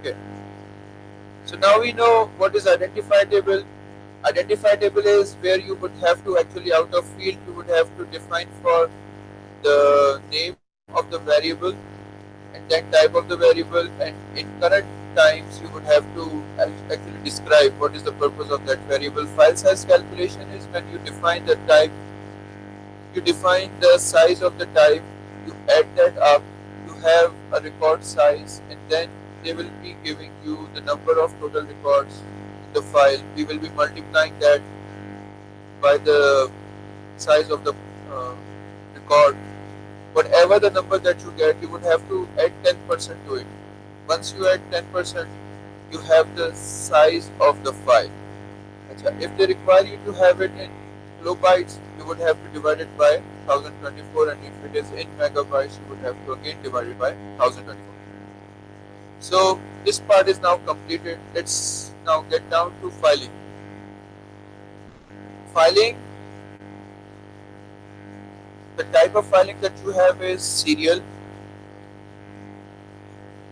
Okay. So now we know what is identify table. Identify table is where you would have to actually out of field you would have to define for the name of the variable and then type of the variable, and in current times you would have to actually describe what is the purpose of that variable. File size calculation is when you define the type, you define the size of the type, you add that up, you have a record size, and then they will be giving you the number of total records in the file. We will be multiplying that by the size of the uh, record. Whatever the number that you get, you would have to add 10% to it. Once you add 10%, you have the size of the file. If they require you to have it in kilobytes, you would have to divide it by 1024, and if it is in megabytes, you would have to again divide it by 1024. So this part is now completed. Let's now get down to filing. Filing, the type of filing that you have is serial.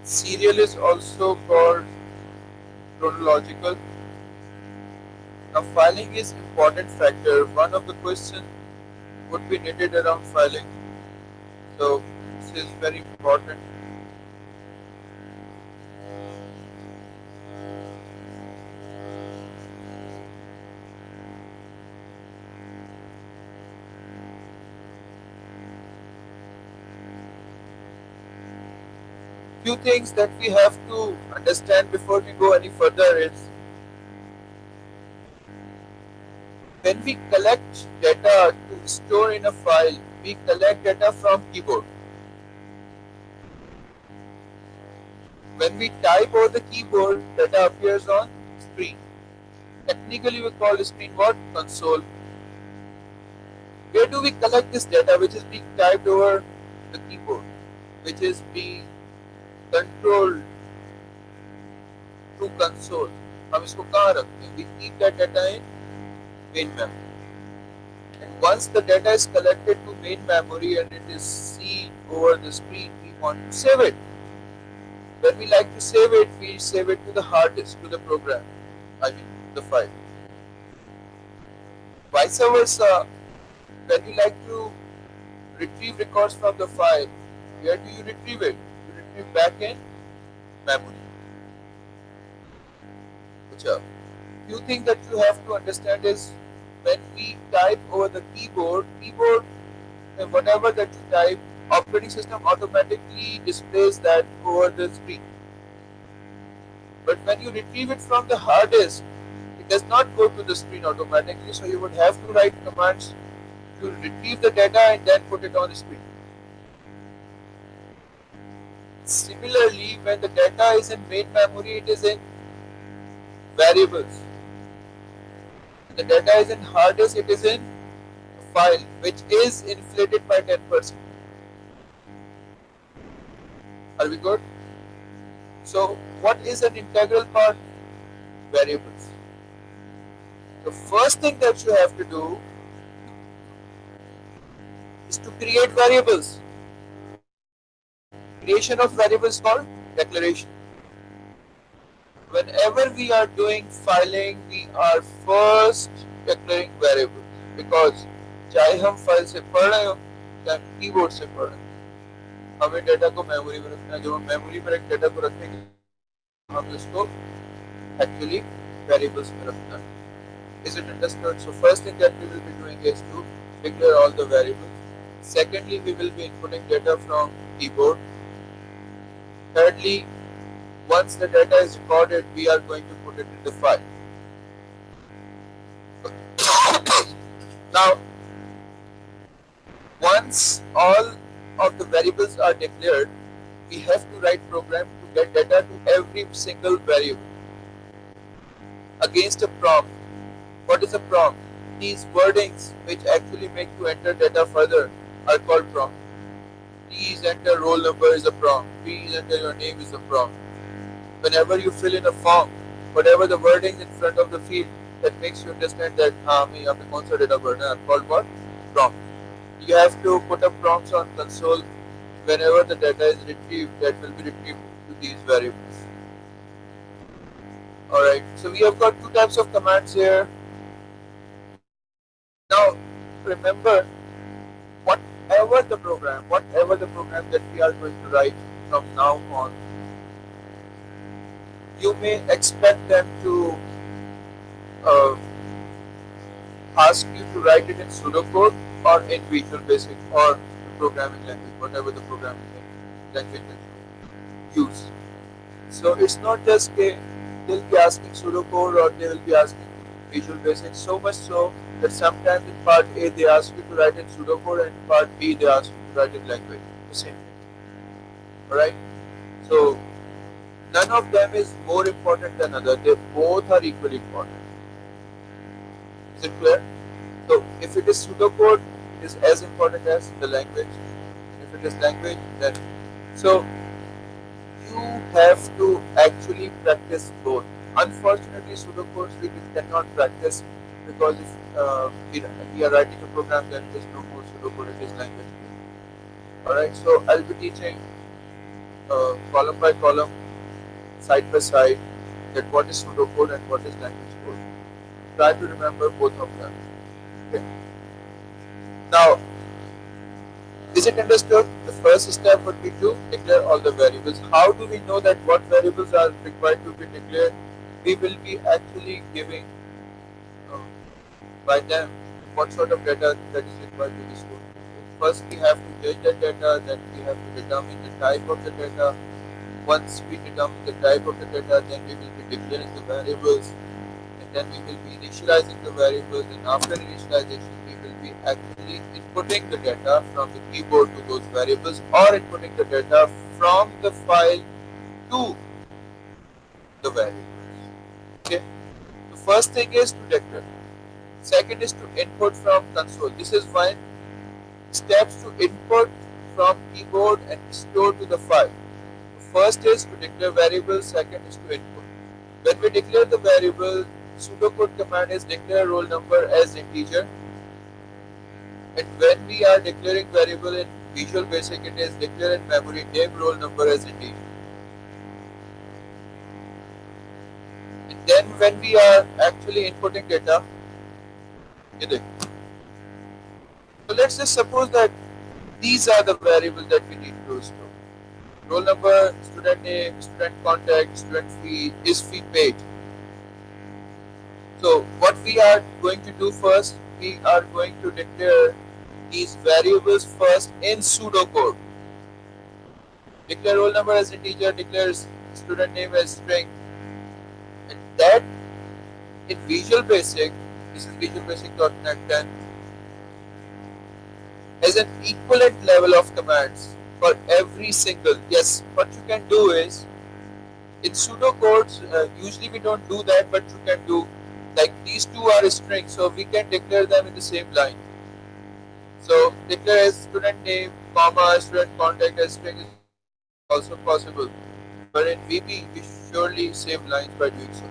Serial is also called chronological. Now filing is important factor. One of the questions would be needed around filing. So this is very important. Few things that we have to understand before we go any further is when we collect data to store in a file, we collect data from keyboard. When we type over the keyboard, data appears on screen. Technically we call the screen what? Console. Where do we collect this data which is being typed over the keyboard, which is being controlled through console? हम इसको कहाँ रखते हैं? We keep that data in main memory. And once the data is collected to main memory and it is seen over the screen, we want to save it. When we like to save it, we save it to the hard disk, to the program, I mean the file. Vice versa, when you like to retrieve records from the file, where do you retrieve it? You retrieve back in memory. Few things that you have to understand is when we type over the keyboard, whatever that you type, operating system automatically displays that over the screen. But when you retrieve it from the hard disk, it does not go to the screen automatically, so you would have to write commands to retrieve the data and then put it on the screen. Similarly, when the data is in main memory, it is in variables. When the data is in hard disk, it is in a file which is inflated by 10%. Are we good? So what is an integral part? Variables. The first thing that you have to do is to create variables. Creation of variables called declaration. Whenever we are doing filing, we are first declaring variables, because चाहे हम file से पढ़ रहे हो चाहे keyboard से पढ़ रहे हो, हमें डेटा को मेमोरी में रखना है. जब हम मेमोरी में एक डेटा को रखेंगे हम इसको एक्चुअली वेरिएबल्स में रखना है. Is it understood? So first thing that we will be doing is to declare all the variables. Secondly, we will be inputting data from keyboard. Thirdly, once the data is recorded, we are going to put it in the file. Now, once all of the variables are declared, we have to write program to get data to every single variable against a prompt. What is a prompt? These wordings which actually make you enter data further are called prompt. Please enter roll number is a prompt. Please enter your name is a prompt. Whenever you fill in a form, whatever the wording in front of the field that makes you understand that मैं यहाँ पे कौन सा data भरना है, are called what? Prompt. You have to put up prompts on console whenever the data is retrieved, that will be retrieved to these variables. Alright, so we have got two types of commands here. Now remember, whatever the program that we are going to write from now on, you may expect them to uh, ask you to write it in pseudocode or in Visual Basic or the programming language, whatever the programming language that you use. So it's not just they'll be asking pseudocode or they will be asking Visual Basic, so much so that sometimes in part A they ask you to write in pseudocode and in part B they ask you to write in language. The same thing. Alright? So none of them is more important than other. They both are equally important. Is it clear? So if it is pseudocode, it is as important as the language. If it is language, then so you have to actually practice both. Unfortunately, pseudocodes we cannot practice because if we are writing a program, then there is no more pseudocode, it is language. Alright, so I'll be teaching column by column, side by side, that what is pseudocode and what is language code. Try to remember both of them. Okay. Now, is it understood? The first step would be to declare all the variables. How do we know that what variables are required to be declared? We will be actually giving uh, by them what sort of data that is required to be stored. First, we have to judge the data, then we have to determine the type of the data. Once we determine the type of the data, then we will be declaring the variables, and then we will be initializing the variables, and after initialization, we will be actually inputting the data from the keyboard to those variables or inputting the data from the file to the variables. Okay. The first thing is to declare. Second is to input from console. This is one steps to input from keyboard and store to the file. The first is to declare variables, second is to input. When we declare the variable, pseudocode command is declare roll number as integer. And when we are declaring variable in Visual Basic, it is declare in memory name roll number as integer. And then when we are actually inputting data, so let's just suppose that these are the variables that we need to store. Roll number, student name, student contact, student fee, is fee paid. So what we are going to do first, we are going to declare these variables first in pseudocode. Declare roll number as integer, declares student name as string, and that in Visual Basic, this is Visual Basic.NET 10, has an equivalent level of commands for every single. Yes, what you can do is in pseudocodes, usually we don't do that, but you can do like these two are strings, so we can declare them in the same line. So declare as student name, comma, student contact as string is also possible. But in VB, we surely save lines by doing so.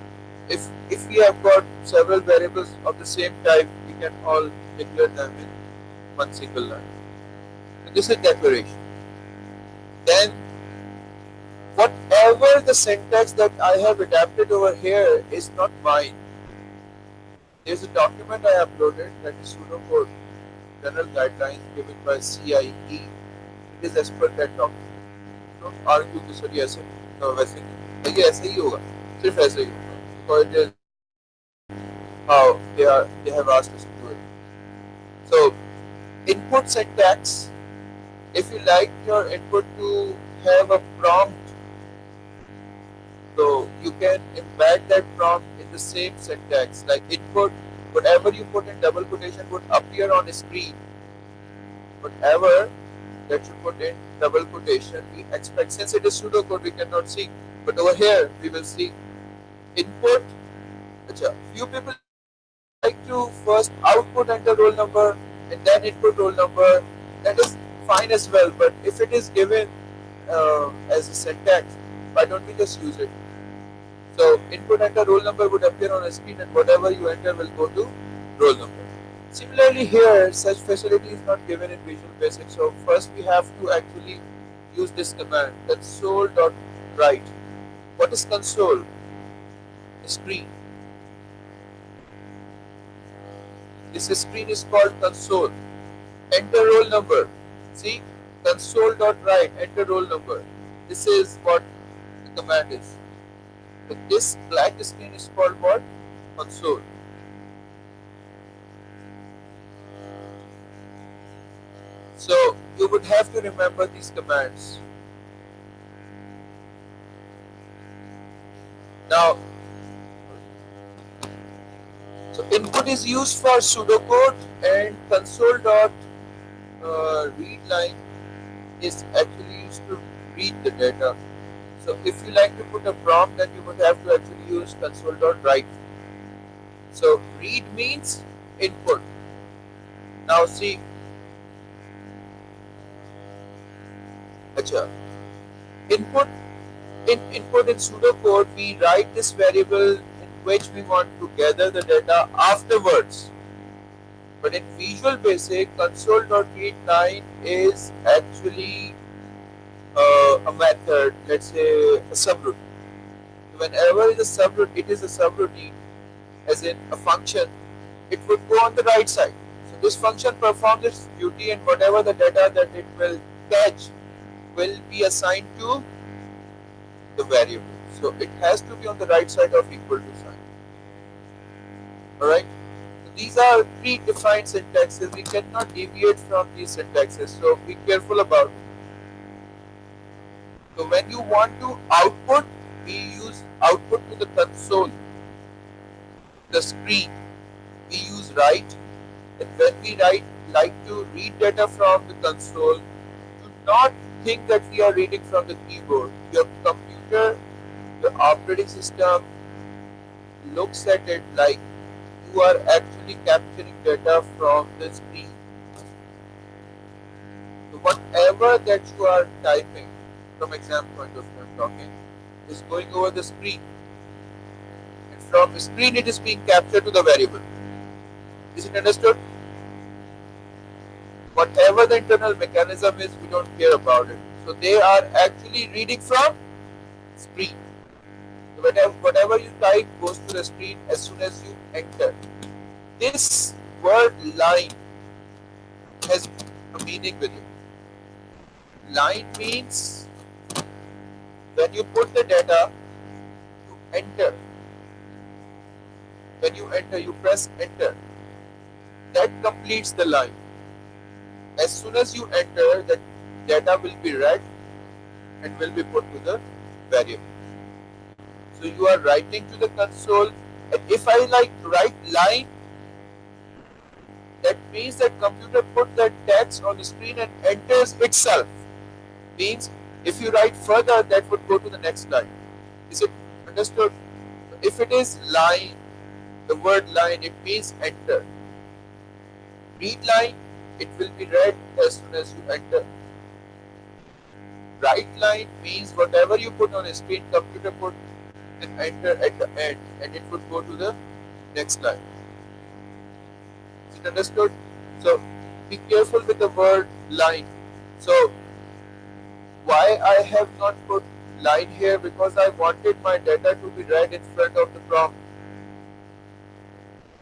If we have got several variables of the same type, we can all declare them in one single line. And this is declaration. Then whatever the syntax that I have adapted over here is not mine. There's a document I uploaded that is pseudocode general guidelines given by CIE. It is as per that document. Don't argue कि sir ये ऐसे वैसे नहीं, ये ऐसे ही होगा, सिर्फ ऐसे ही होगा, because it is how they have asked us to do it. So input syntax, if you like your input to have a prompt, so you can embed that prompt in the same syntax, like input, whatever you put in double quotation would appear on the screen. Whatever that you put in double quotation, we expect, since it is pseudocode, we cannot see, but over here we will see input. Few people like to first output enter roll number and then input roll number. That is fine as well, but if it is given as a syntax, why don't we just use it? So input enter roll number would appear on a screen, and whatever you enter will go to roll number. Similarly here, such facility is not given in Visual Basic, so first we have to actually use this command, console.write. What is console? screen. This screen is called console. Enter roll number. See, console.write, enter roll number. This is what the command is. So this black screen is called what? Console. So you would have to remember these commands. Now, so input is used for pseudocode, and console.read line is actually used to read the data. So if you like to put a prompt, then you would have to actually use console.write. So read means input. Now see, input in pseudocode we write this variable in which we want to gather the data afterwards. But in Visual Basic, console.readLine is actually a method, let's say a subroutine. Whenever it is a subroutine, as in a function, it would go on the right side. So this function performs its duty, and whatever the data that it will catch will be assigned to the variable. So it has to be on the right side of equal to sign. Alright? So these are predefined syntaxes. We cannot deviate from these syntaxes. So be careful about it. So when you want to output, we use output to the console, the screen. We use write. And when we like to read data from the console, do not think that we are reading from the keyboard. Your computer, the operating system looks at it like you are actually capturing data from the screen. So whatever that you are typing, from exam point of view I'm talking, is going over the screen. And from the screen it is being captured to the variable. Is it understood? Whatever the internal mechanism is, we don't care about it. So they are actually reading from screen. So whatever you type goes to the screen as soon as you enter. This word line has a meaning with it. Line means when you put the data to enter. When you enter, you press enter. That completes the line. As soon as you enter, that data will be read and will be put to the variable. So you are writing to the console, and if I like to write line, that means that computer put that text on the screen and enters itself. Means if you write further, that would go to the next line. Is it understood? If it is line, the word line, it means enter. Read line, it will be read as soon as you enter. Write line means whatever you put on a screen, computer put an enter at the end, and it would go to the next line. Is it understood? So be careful with the word line. So why I have not put line here? Because I wanted my data to be read in front of the prompt.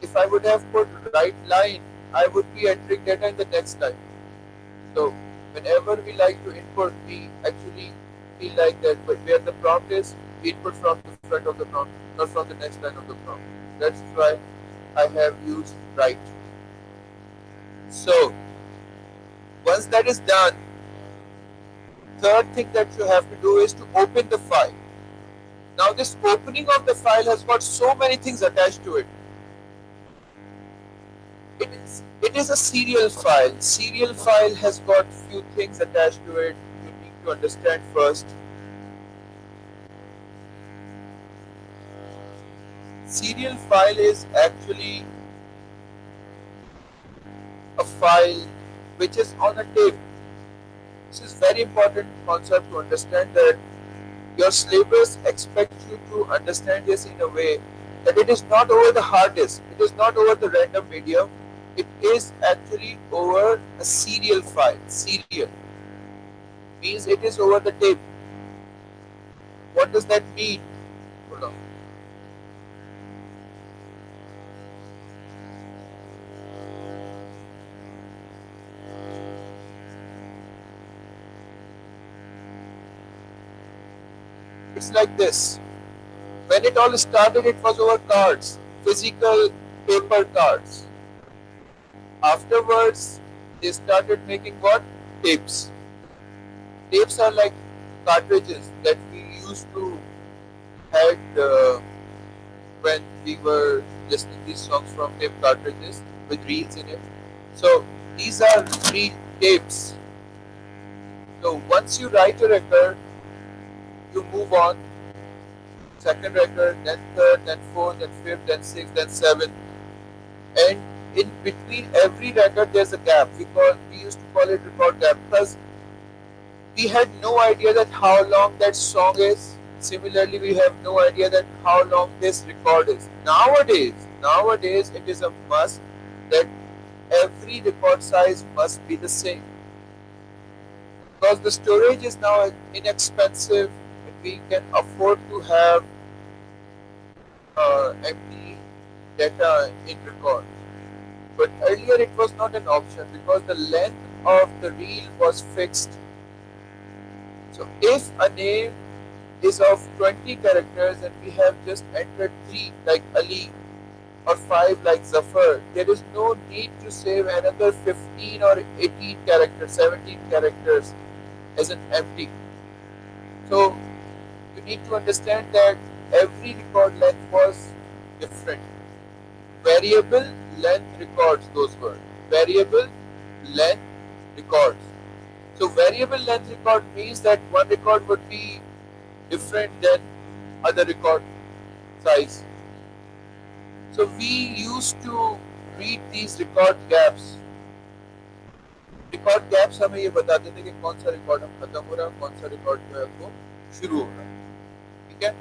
If I would have put write line, I would be entering data in the next line. So whenever we like to input, we actually feel like that where the prompt is, we input from the front of the prompt, not from the next line of the prompt. That's why I have used write. So once that is done, third thing that you have to do is to open the file. Now this opening of the file has got so many things attached to it. It is a serial file. Serial file has got few things attached to it. You need to understand first. Serial file is actually a file which is on a tape. This is very important concept to understand, that your syllabus expects you to understand this in a way that it is not over the hard disk, it is not over the random medium, it is actually over a serial file. Serial means it is over the tape. What does that mean? Hold on. It's like this. When it all started, it was over cards, physical paper cards. Afterwards, they started making what? Tapes. Tapes are like cartridges that we used to had when we were listening these songs from tape cartridges with reels in it. So these are reel tapes. So once you write a record, you move on. Second record, then third, then fourth, then fifth, then sixth, then seventh, and in between every record there's a gap. We used to call it record gap because we had no idea that how long that song is. Similarly, we have no idea that how long this record is. Nowadays it is a must that every record size must be the same because the storage is now inexpensive and we can afford to have empty data in record. But earlier it was not an option because the length of the reel was fixed. So if a name is of 20 characters and we have just entered 3 like Ali or 5 like Zafar, there is no need to save another 15 or 18 characters, 17 characters as an empty. So you need to understand that every record length was different. Variable length records, those words. Variable length records. So variable length record means that one record would be different than other record size. So we used to read these record gaps. Record gaps हमें ये बताते थे कि कौन सा record अब खत्म हो रहा है, कौन सा रिकॉर्ड जो है वो शुरू हो रहा है. ठीक है.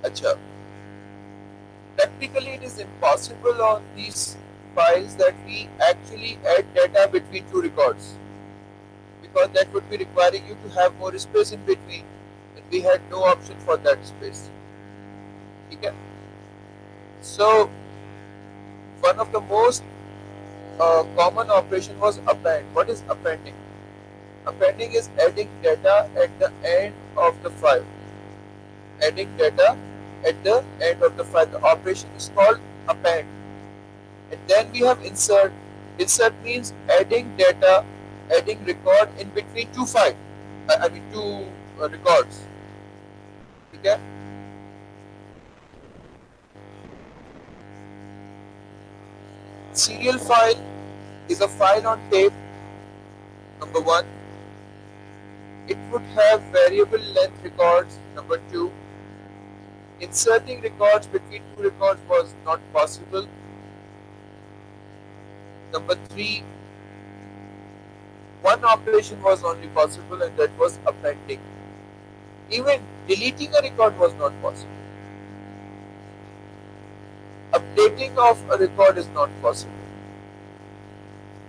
अच्छा, practically it is impossible on these files that we actually add data between two records because that would be requiring you to have more space in between and we had no option for that space. Okay. So one of the most common operation was append. What is appending? Appending is adding data at the end of the file. Adding data at the end of the file. The operation is called append. And then we have insert. Insert means adding data, adding record in between two files. I mean two records. Okay. Serial file is a file on tape. Number 1. It would have variable length records. Number 2. Inserting records between two records was not possible. Number 3. One operation was only possible and that was appending. Even deleting a record was not possible. Updating of a record is not possible.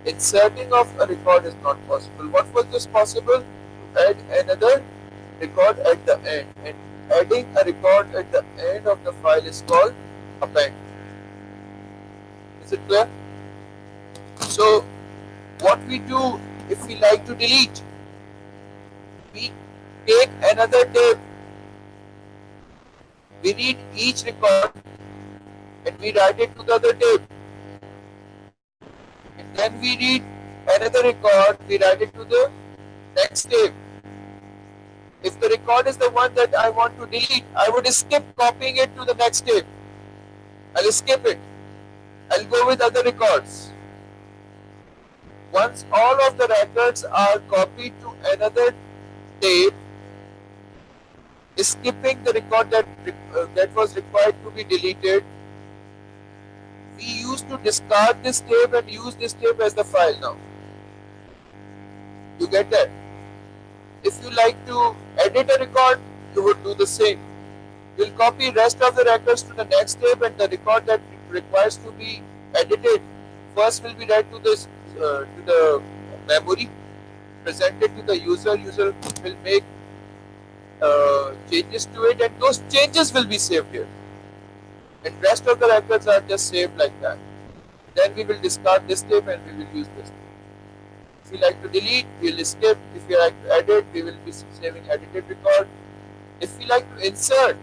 Inserting of a record is not possible. What was this possible? To add another record at the end. And adding a record at the end of the file is called append. Is it clear? So, what we do if we like to delete? We take another tape. We read each record and we write it to the other tape. And then we read another record, we write it to the next tape. If the record is the one that I want to delete, I would skip copying it to the next tape. I'll skip it. I'll go with other records. Once all of the records are copied to another tape, skipping the record that was required to be deleted, we used to discard this tape and use this tape as the file now. You get that? If you like to edit a record, you would do the same. You'll copy rest of the records to the next tape and the record that requires to be edited first will be read to this to the memory, presented to the user. User will make changes to it and those changes will be saved here. And rest of the records are just saved like that. Then we will discard this tape and we will use this tape. If we like to delete, we will skip. If we like to edit, we will be saving edited record. If we like to insert,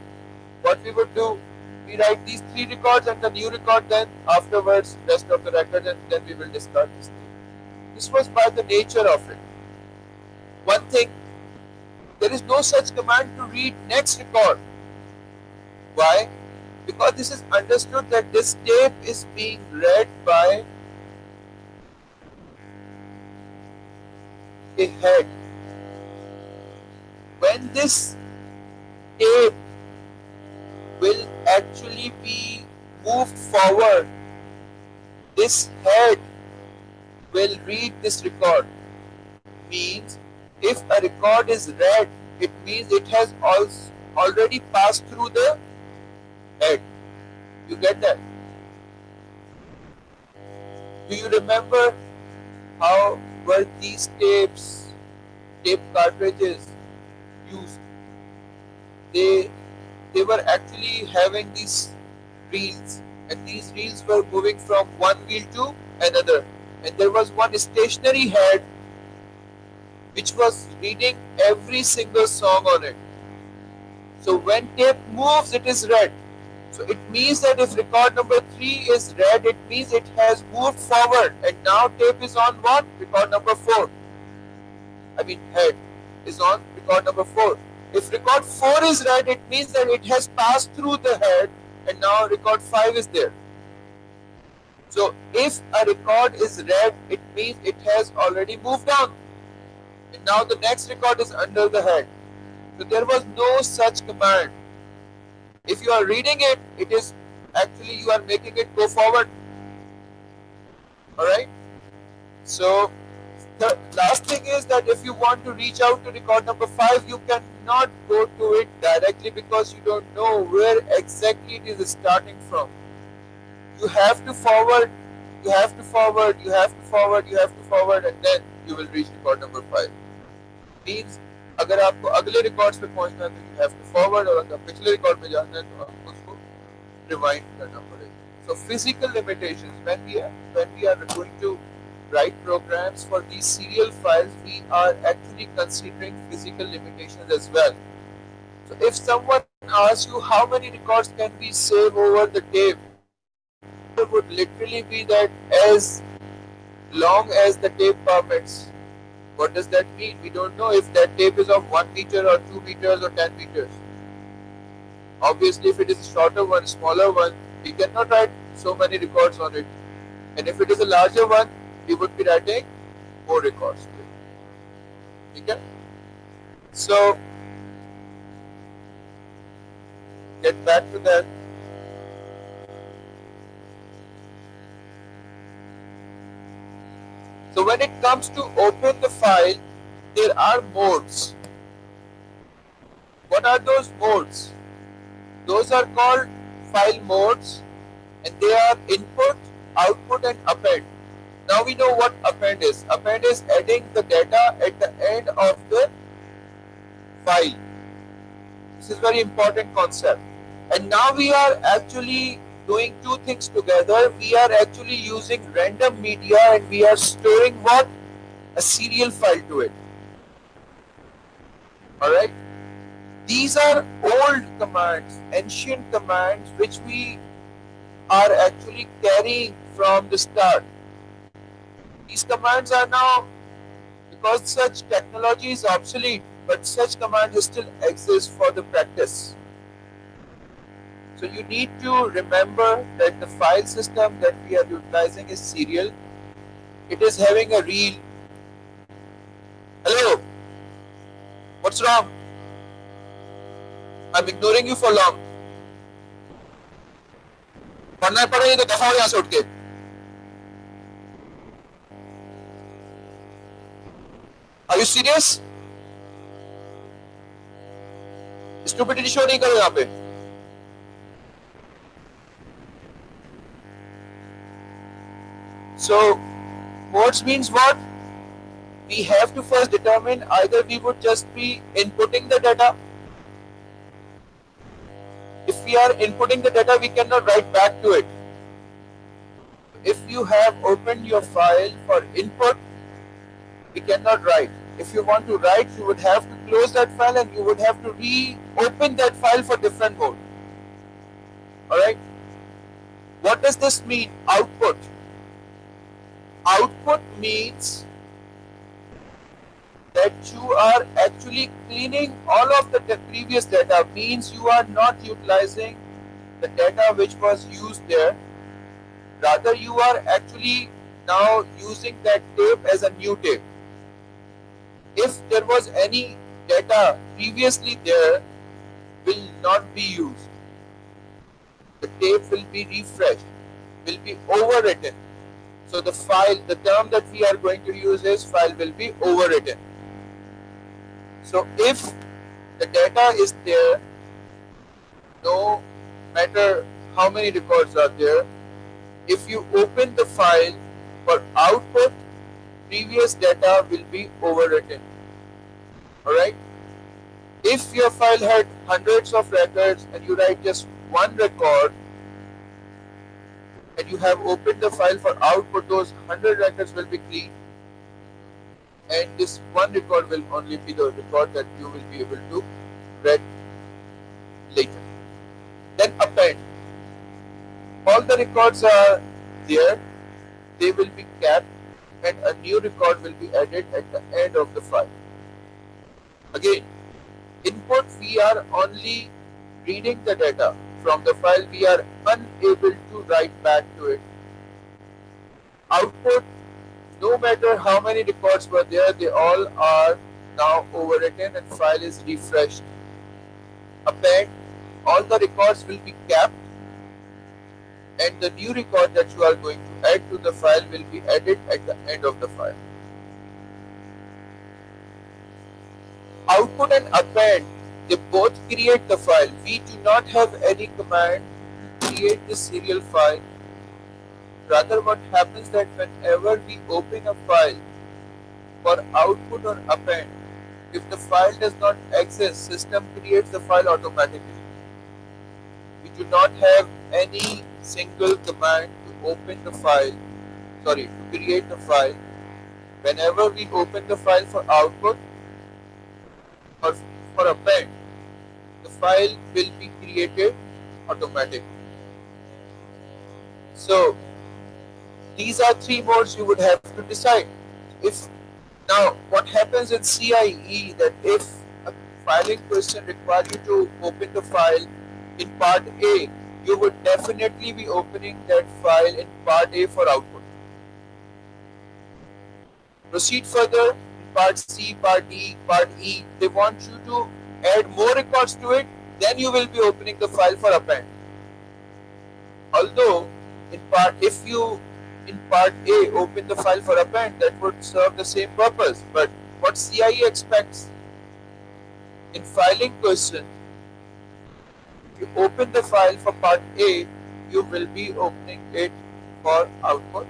what we would do, we write these 3 records and the new record, then afterwards rest of the records, and then we will discard this thing. This was by the nature of it. One thing, there is no such command to read next record. Why? Because this is understood that this tape is being read by a head. When this tape will actually be moved forward, this head will read this record. Means if a record is read, it means it has already passed through the head. You get that? Do you remember how were these tape cartridges used? They were actually having these reels, and these reels were moving from one wheel to another, and there was one stationary head which was reading every single song on it. So when tape moves, it is read. So it means that if record number 3 is read, it means it has moved forward, and now tape is on what? Record number 4. Head is on record number 4. If record 4 is read, it means that it has passed through the head, and now record 5 is there. So if a record is read, it means it has already moved on, and now the next record is under the head. So there was no such command. If you are reading it, it is actually you are making it go forward. Alright? So the last thing is that if you want to reach out to record number 5, you cannot go to it directly because you don't know where exactly it is starting from. You have to forward, you have to forward, you have to forward, you have to forward, and then you will reach record number 5. Means अगर आपको अगले records पे पहुंचना है तो you have to forward, और अगर पिछले रिकॉर्ड पे जाना है तो आपको उसको rewind करना पड़ेगा. So physical limitations, when we are going to write programs for these serial files, we are actually considering physical limitations as well. So if someone asks you how many records can we save over the tape, it would literally be that as long as the tape permits. What does that mean? We don't know if that tape is of 1 meter or 2 meters or 10 meters. Obviously, if it is a shorter one, smaller one, we cannot write so many records on it. And if it is a larger one, we would be writing more records. Okay? So, get back to that. So when it comes to open the file, there are modes. What are those modes? Those are called file modes, and they are input, output, and append. Now we know what append is. Append is adding the data at the end of the file. This is very important concept. And now we are actually doing two things together. We are actually using random media, and we are storing what? A serial file to it. Alright? These are old commands, ancient commands, which we are actually carrying from the start. These commands are now, because such technology is obsolete, but such commands still exist for the practice. So you need to remember that the file system that we are utilizing is serial. It is having a reel. Hello? What's wrong? I'm ignoring you for long. पढ़ना पड़ा नहीं तो दफा हो यहाँ से उठ के. Are you serious? Stupidity show नहीं करो यहाँ पे. So, modes means what? We have to first determine either we would just be inputting the data. If we are inputting the data, we cannot write back to it. If you have opened your file for input, we cannot write. If you want to write, you would have to close that file and you would have to reopen that file for different mode. Alright? What does this mean? Output. Output means that you are actually cleaning all of the previous data, means you are not utilizing the data which was used there. Rather, you are actually now using that tape as a new tape. If there was any data previously there, will not be used. The tape will be refreshed, will be overwritten. So the file, the term that we are going to use is file will be overwritten. So if the data is there, no matter how many records are there, if you open the file for output, previous data will be overwritten. Alright? If your file had hundreds of records and you write just one record and you have opened the file for output, those 100 records will be clean, and this one record will only be the record that you will be able to read later. Then append. All the records are there, they will be capped, and a new record will be added at the end of the file. Again, input, we are only reading the data from the file, we are unable to write back to it. Output, no matter how many records were there, they all are now overwritten and file is refreshed. Append, all the records will be capped and the new record that you are going to add to the file will be added at the end of the file. Output and append, they both create the file. We do not have any command to create the serial file. Rather, what happens that whenever we open a file for output or append, if the file does not exist, system creates the file automatically. We do not have any single command to open the file, to create the file. Whenever we open the file for output or for append, the file will be created automatically. So these are three modes you would have to decide. Now what happens in CIE, that if a filing question requires you to open the file in part A, you would definitely be opening that file in part A for output. Proceed further, in part C, part D, part E, they want you to add more records to it, then you will be opening the file for append. Although if you in part A open the file for append, that would serve the same purpose. But what CIE expects in filing question, if you open the file for part A, you will be opening it for output,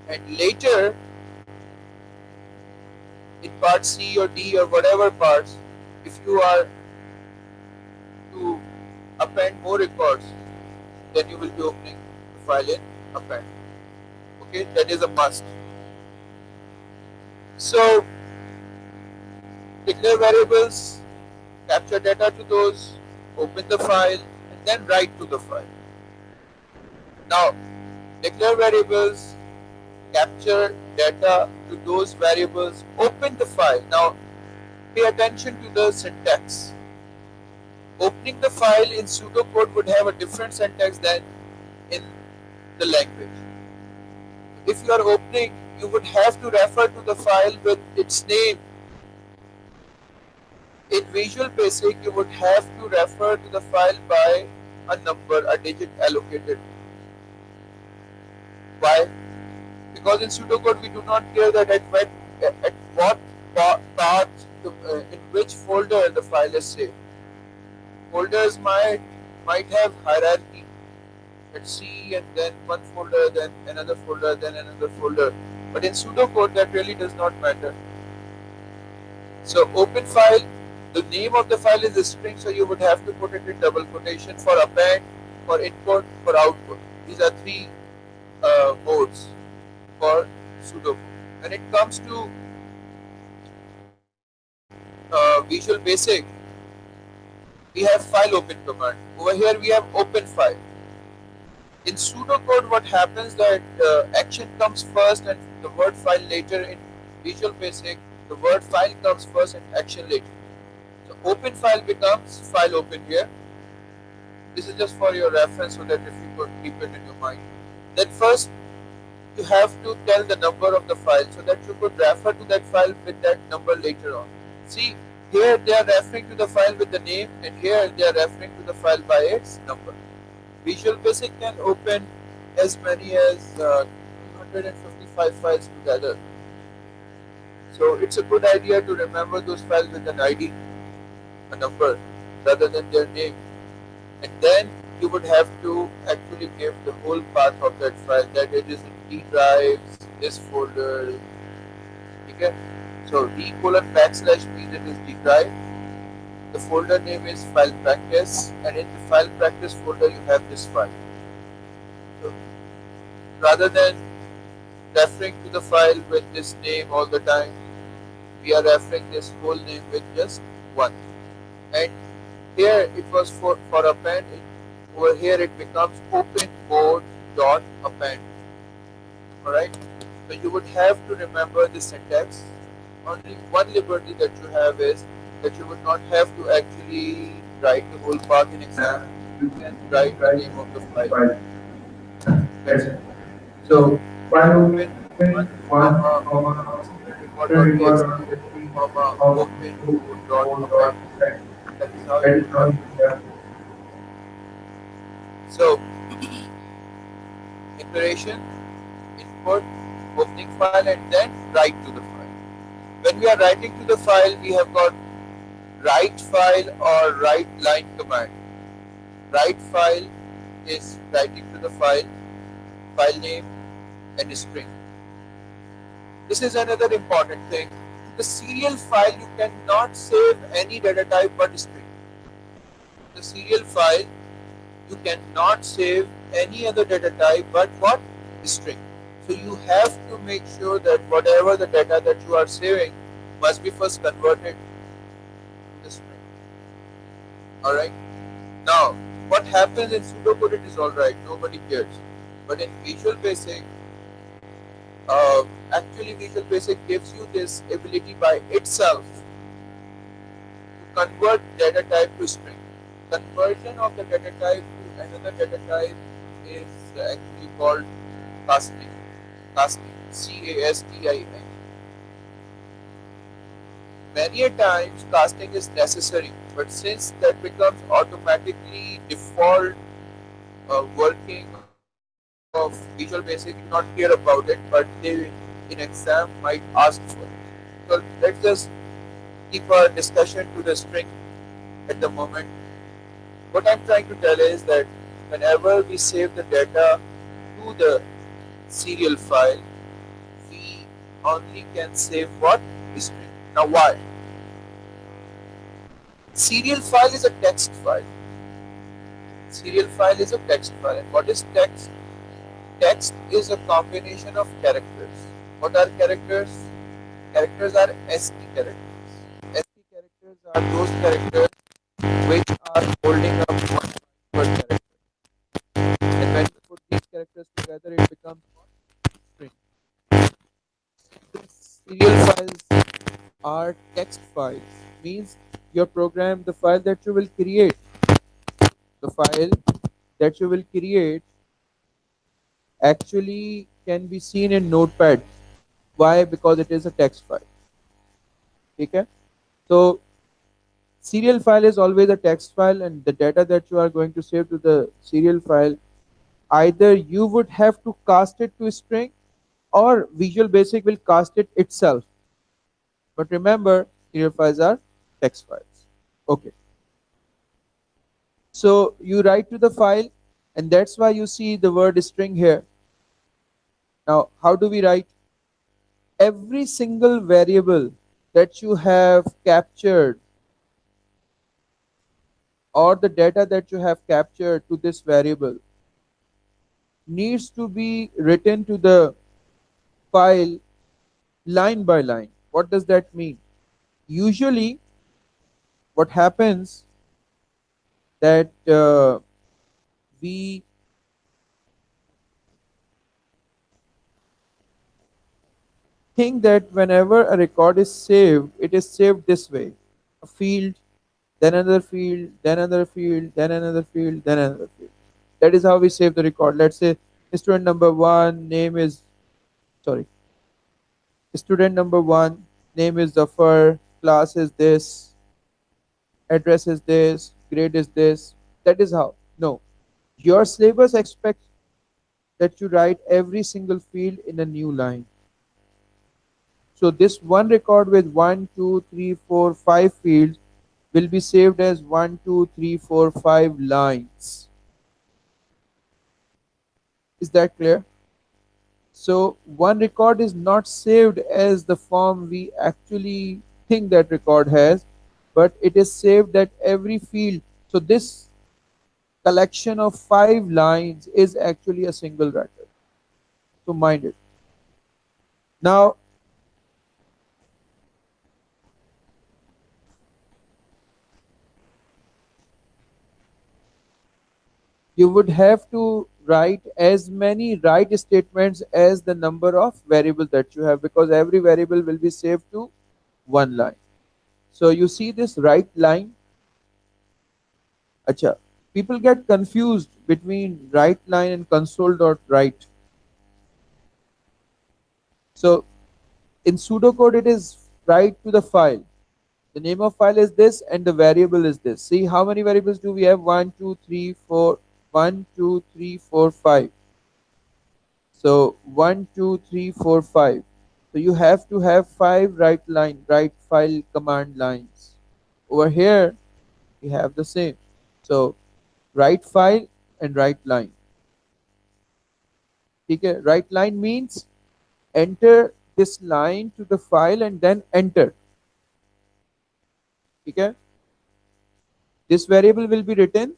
and later in part C or D or whatever parts, if you are to append more records, then you will be opening the file in append. Okay, that is a must. So declare variables, capture data to those, open the file, and then write to the file. Now declare variables, capture data to those variables, open the file. Now pay attention to the syntax. Opening the file in pseudocode would have a different syntax than in the language. If you are opening, you would have to refer to the file with its name. In Visual Basic, you would have to refer to the file by a number, a digit allocated. Why? Because in pseudocode we do not care that at what path, in which folder the file is saved. Folders might have hierarchy. Let's see, and then one folder, then another folder, then another folder. But in pseudocode that really does not matter. So open file, the name of the file is a string, so you would have to put it in double quotation for append, for input, for output. These are three modes for pseudocode. When it comes to Visual Basic, we have file open command. Over here we have open file. In pseudocode, what happens that action comes first and the word file later. In Visual Basic, the word file comes first and action later. So open file becomes file open here. This is just for your reference so that if you could keep it in your mind. Then first you have to tell the number of the file so that you could refer to that file with that number later on. See, here they are referring to the file with the name and here they are referring to the file by its number. Visual Basic can open as many as 255 files together. So it's a good idea to remember those files with an ID, a number, rather than their name. And then you would have to actually give the whole path of that file, that it is in D drives, this folder. Okay? So D colon backslash means it is D drive. The folder name is file practice, and in the file practice folder you have this file. So rather than referring to the file with this name all the time, we are referring this whole name with just one. And here it was for append. Over here it becomes open code dot append. Alright? So you would have to remember the syntax. Only one liberty that you have is that you would not have to actually write the whole path in exam. You can write the name of the file. That's it. So file open one comma record.txt comma open code.append. That is how you would have to do. So declaration, input, opening file, and then write to the file. When we are writing to the file, we have got write file or write line command. Write file is writing to the file name, and string. This is another important thing. The serial file, you cannot save any data type but string. The serial file, you cannot save any other data type but what? String. So you have to make sure that whatever the data that you are saving must be first converted to the string. Alright. Now, what happens in pseudocode, it is alright, nobody cares. But in Visual Basic, actually Visual Basic gives you this ability by itself to convert data type to string. Conversion of the data type to another data type is actually called casting. Casting. C-A-S-T-I-N. Many a times casting is necessary, but since that becomes automatically default working of Visual Basic, you not care about it, but they in exam might ask for it. So let's just keep our discussion to the string at the moment. What I'm trying to tell is that whenever we save the data to the serial file, we only can save what? String. Now why? Serial file is a text file. Serial file is a text file. And what is text? Text is a combination of characters. What are characters? Characters are ASCII characters. ASCII characters are those characters which are holding up one per character. And when you put these characters together, it becomes string. These serial files are text files. Means your program, the file that you will create, the file that you will create actually can be seen in Notepad. Why? Because it is a text file. Okay? So serial file is always a text file, and the data that you are going to save to the serial file, either you would have to cast it to string or Visual Basic will cast it itself. But remember, serial files are text files. Okay. So you write to the file, and that's why you see the word string here. Now, how do we write? Every single variable that you have captured or the data that you have captured to this variable needs to be written to the file line by line. What does that mean? Usually what happens that we think that whenever a record is saved, it is saved this way: a field, then another field, then another field, then another field, then another field. That is how we save the record. Let's say student number one name is, sorry, student number one name is Zafar, class is this, address is this, grade is this. That is how. No, your syllabus expects that you write every single field in a new line. So this one record with one, two, three, four, five fields will be saved as one, two, three, four, five lines. Is that clear? So one record is not saved as the form we actually think that record has, but it is saved at every field. So this collection of five lines is actually a single record. So mind it. Now you would have to write as many write statements as the number of variables that you have, because every variable will be saved to one line. So you see this write line. Acha. People get confused between write line and console.write. So in pseudocode it is write to the file. The name of file is this and the variable is this. See how many variables do we have? 1, 2, 3, 4. 1, 2, 3, 4, 5. So 1, 2, 3, 4, 5. So you have to have five write file command lines. Over here we have the same. So write file and write line. Okay, write line means enter this line to the file and then enter. Okay, this variable will be written,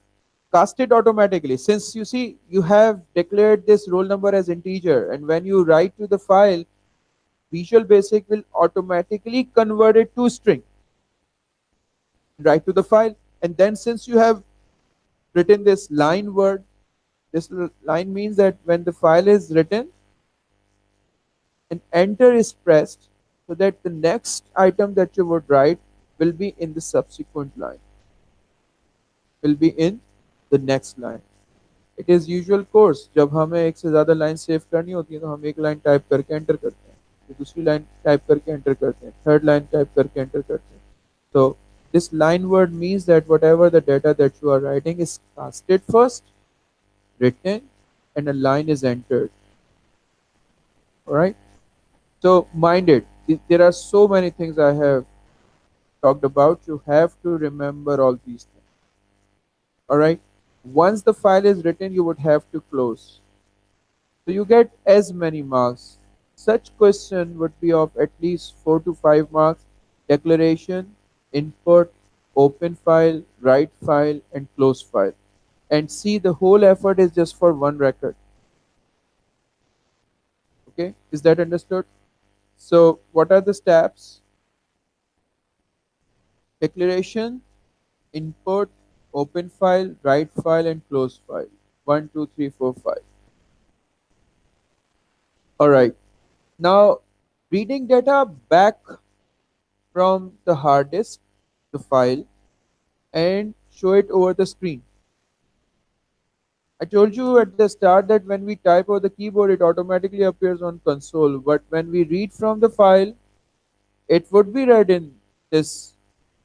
casted automatically, since you see you have declared this roll number as integer, and when you write to the file, Visual Basic will automatically convert it to string, write to the file. And then since you have written this line word, this line means that when the file is written and enter is pressed, so that the next item that you would write will be in the subsequent line, will be in the next line. It is usual course, जब हमें एक से ज़्यादा line save करनी होती है तो हम एक लाइन टाइप करके एंटर करते हैं, फिर दूसरी लाइन टाइप करके एंटर करते हैं, थर्ड लाइन टाइप करके एंटर करते हैं. So this line word means that whatever the data that you are writing is casted first, written, and a line is entered. All right. So mind it. There are so many things I have talked about. You have to remember all these things. All right. Once the file is written, you would have to close. So you get as many marks. Such question would be of at least 4 to 5 marks. Declaration, input, open file, write file, and close file. And see, the whole effort is just for one record. Okay, is that understood? So what are the steps? Declaration, input, open file, write file, and close file. 1, 2, 3, 4, 5. All right. Now, reading data back from the hard disk, the file, and show it over the screen. I told you at the start that when we type over the keyboard, it automatically appears on console. But when we read from the file, it would be read in this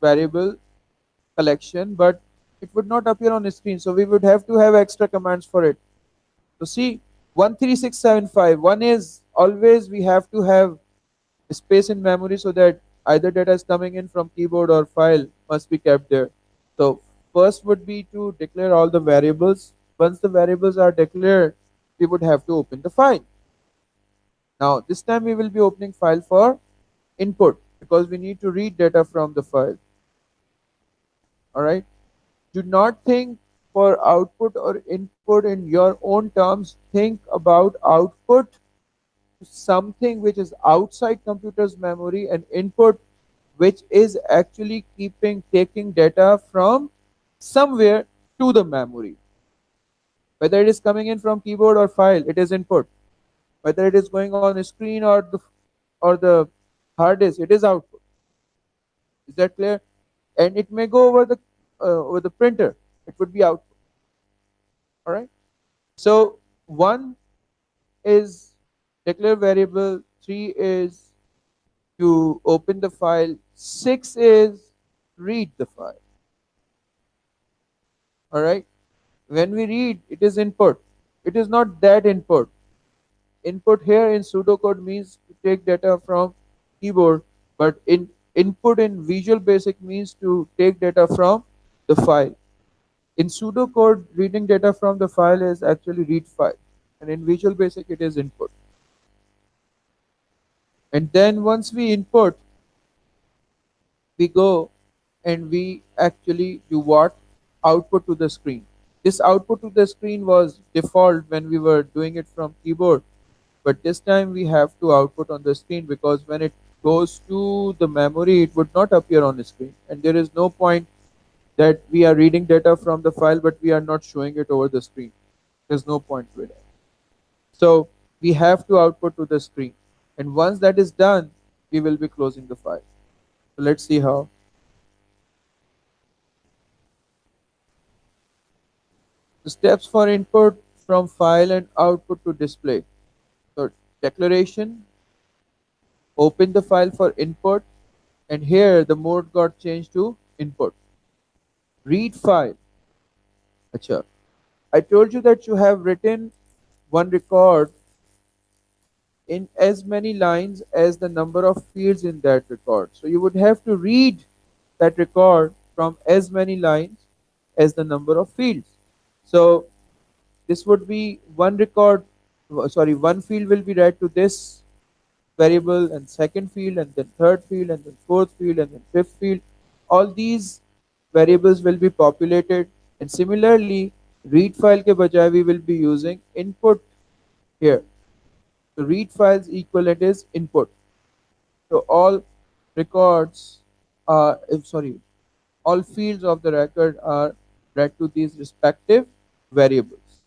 variable collection, but it would not appear on the screen. So we would have to have extra commands for it. So see, 13675. One is always we have to have space in memory so that either data is coming in from keyboard or file must be kept there. So first would be to declare all the variables. Once the variables are declared, we would have to open the file. Now this time we will be opening file for input because we need to read data from the file. All right. Do not think for output or input in your own terms. Think about output, something which is outside computer's memory, and input which is actually taking data from somewhere to the memory. Whether it is coming in from keyboard or file, it is input. Whether it is going on a screen or the hard disk, it is output. Is that clear? And it may go over the printer. It would be output. All right. So one is declare variable. Three is to open the file. Six is read the file. All right. When we read, it is input. It is not that input. Input here in pseudocode means to take data from keyboard, but in input in Visual Basic means to take data from the file. In pseudocode, reading data from the file is actually read file, and in Visual Basic it is input. And then once we input, we go and we actually do what? Output to the screen. This output to the screen was default when we were doing it from keyboard, but this time we have to output on the screen because when it goes to the memory, it would not appear on the screen, and there is no point that we are reading data from the file but we are not showing it over the screen. There's no point to it. So we have to output to the screen, and once that is done, we will be closing the file. So let's see how. The steps for input from file and output to display. So declaration, open the file for input, and here the mode got changed to input. Read file. Acha. I told you that you have written one record in as many lines as the number of fields in that record. So you would have to read that record from as many lines as the number of fields. So this would be one record, sorry, one field will be read to this variable, and second field, and then third field, and then fourth field, and then fifth field. All these variables will be populated, and similarly, read file ke bajaye we will be using input here. So read files equivalent is input. So all records are, sorry, all fields of the record are read to these respective variables.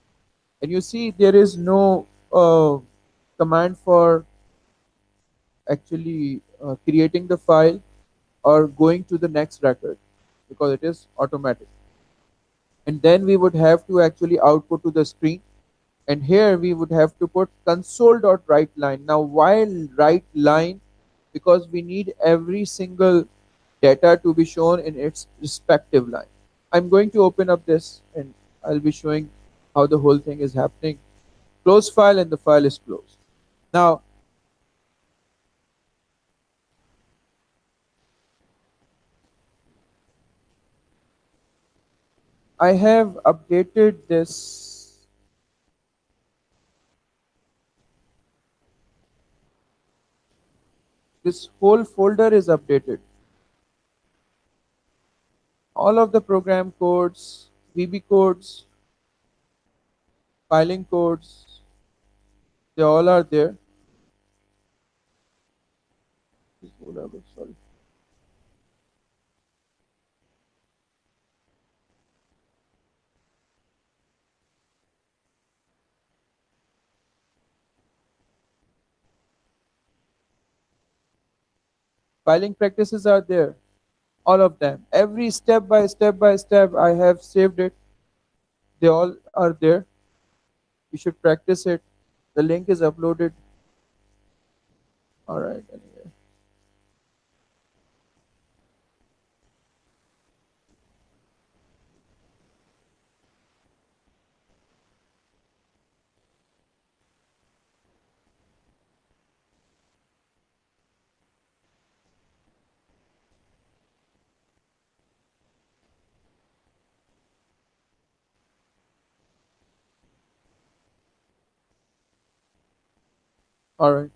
And you see there is no command for actually creating the file or going to the next record because it is automatic. And then we would have to actually output to the screen, and here we would have to put console.write line. Now why write line? Because we need every single data to be shown in its respective line. I'm going to open up this and I'll be showing how the whole thing is happening. Close file, and the file is closed. Now I have updated this whole folder is updated. All of the program codes, VB codes, filing codes, they all are there. Sorry. Filing practices are there, all of them. Every step by step I have saved it. They all are there. You should practice it. The link is uploaded. All right. Anyway. All right.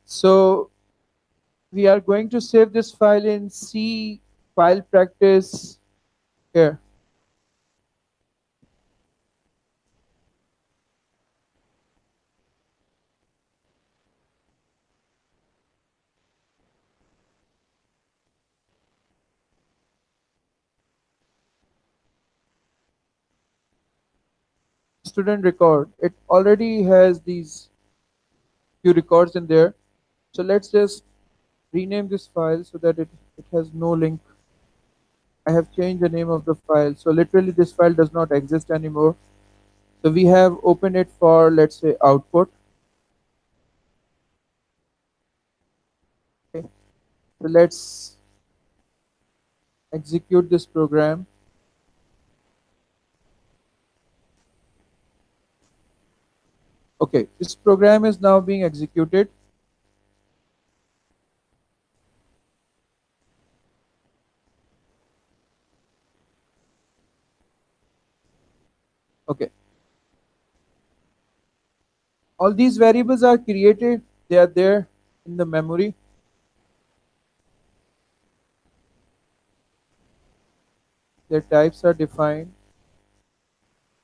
So we are going to save this file in C file practice here. student record, it already has these few records in there. So let's just rename this file so that it has no link. I have changed the name of the file. So literally this file does not exist anymore. So we have opened it for, let's say, output. Okay. So let's execute this program. Okay, this program is now being executed. Okay, all these variables are created. They are there in the memory. Their types are defined.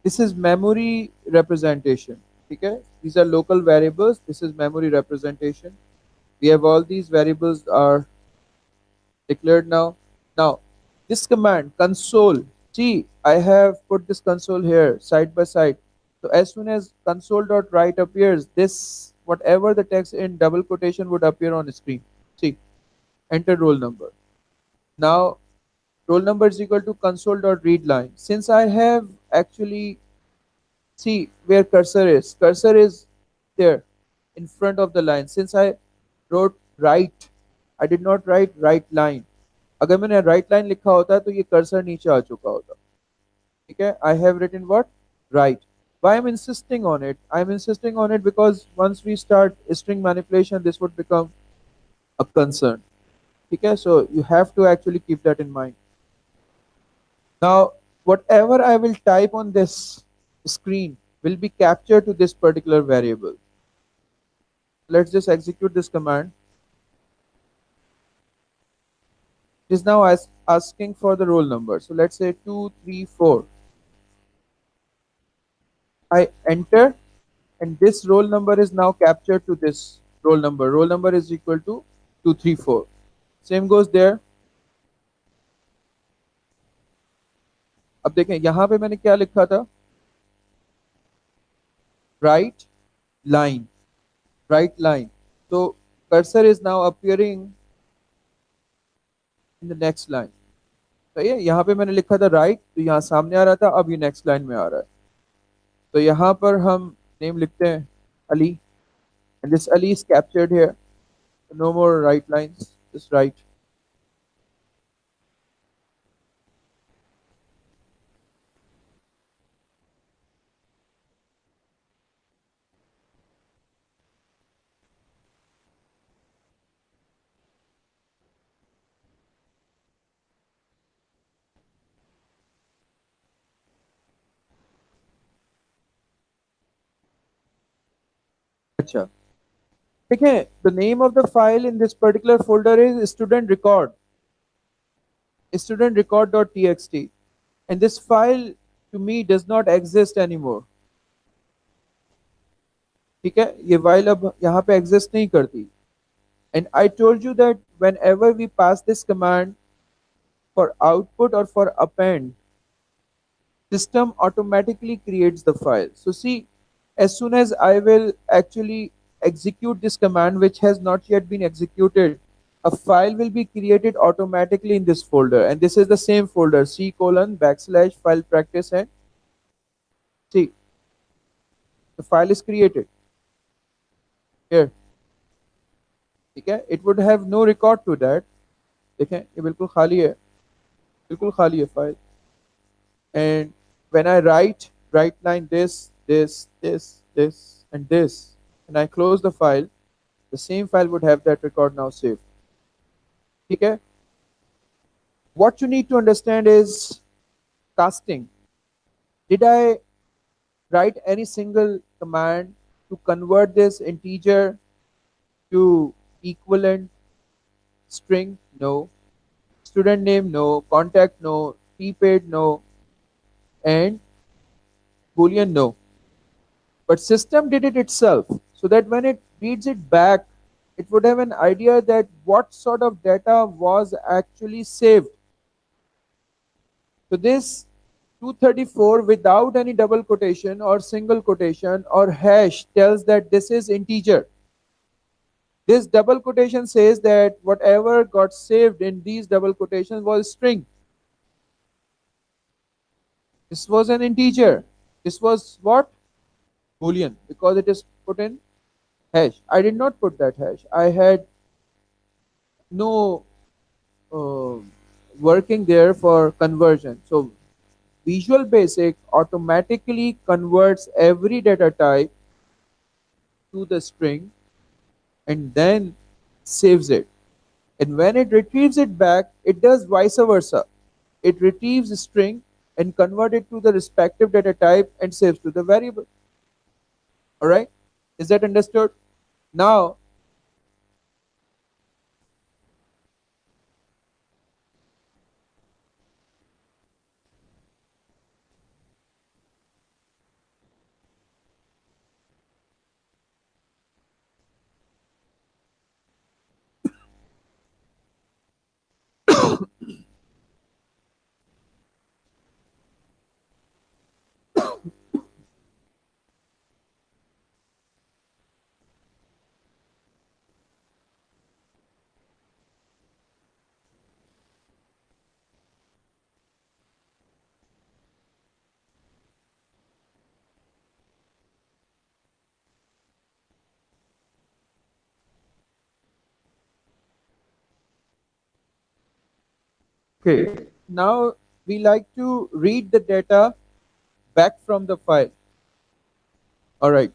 This is memory representation. Okay, these are local variables. This is memory representation. We have all these variables are declared now. Now, this command console. See, I have put this console here side by side. So as soon as console.write appears, this whatever the text in double quotation would appear on the screen. See, enter roll number. Now roll number is equal to console.read line. Since I have actually see where cursor is. Cursor is there in front of the line. Since I wrote right, I did not write right line. अगर मैंने right line लिखा होता तो ये cursor नीचे आ चुका होता. ठीक है? I have written what? Right. Why I'm insisting on it? I'm insisting on it because once we start string manipulation, this would become a concern. Okay, so you have to actually keep that in mind. Now, whatever I will type on this screen will be captured to this particular variable. Let's just execute this command. It is now asking for the roll number. So let's say 234. I enter, and this roll number is now captured to this roll number. Roll number is equal to 234. Same goes there. अब देखें यहाँ पे मैंने क्या लिखा था? Right line. Right line. So cursor is now appearing in the next line. सही है, यहाँ पे मैंने लिखा था राइट, तो यहाँ सामने आ रहा था, अब ये नेक्स्ट लाइन में आ रहा है. तो यहाँ पर हम नेम लिखते हैं Ali, and this Ali is captured here. No more write lines, just write. अच्छा, ठीक है. The name of the file in this particular folder is student record.txt, and this file to me does not exist anymore. ठीक है, ये file अब यहाँ पे exist नहीं करती. And I told you that whenever we pass this command for output or for append, system automatically creates the file. So see, as soon as I will actually execute this command which has not yet been executed, a file will be created automatically in this folder, and this is the same folder, C:\file practice, and see, the file is created here. ठीक है, it would have no record to that. देखें ये बिल्कुल खाली है, बिल्कुल खाली है file. And when I write line this, and this, and I close the file, the same file would have that record now saved. Okay? What you need to understand is casting. Did I write any single command to convert this integer to equivalent string? No. Student name? No. Contact? No. Fee paid? No. And Boolean? No. But system did it itself, so that when it reads it back, it would have an idea that what sort of data was actually saved. So this 234 without any double quotation or single quotation or hash tells that this is integer. This double quotation says that whatever got saved in these double quotations was string. This was an integer. This was what? Boolean, because it is put in hash. I did not put that hash. I had no uh, working there for conversion. So Visual Basic automatically converts every data type to the string and then saves it. And when it retrieves it back, it does vice versa. It retrieves a string and convert it to the respective data type and saves to the variable. All right? Is that understood? Now, okay. Now we like to read the data back from the file. All right.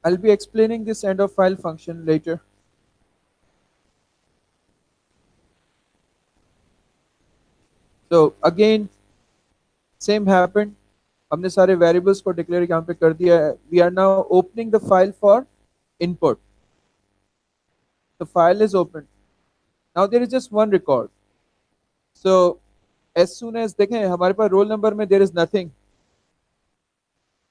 I'll be explaining this end of file function later. So again, same happened. हमने सारे variables को declare यहाँ पे कर दिया है. We are now opening the file for input. The file is open. Now there is just one record. So as soon as देखें हमारे पास roll number में there is nothing,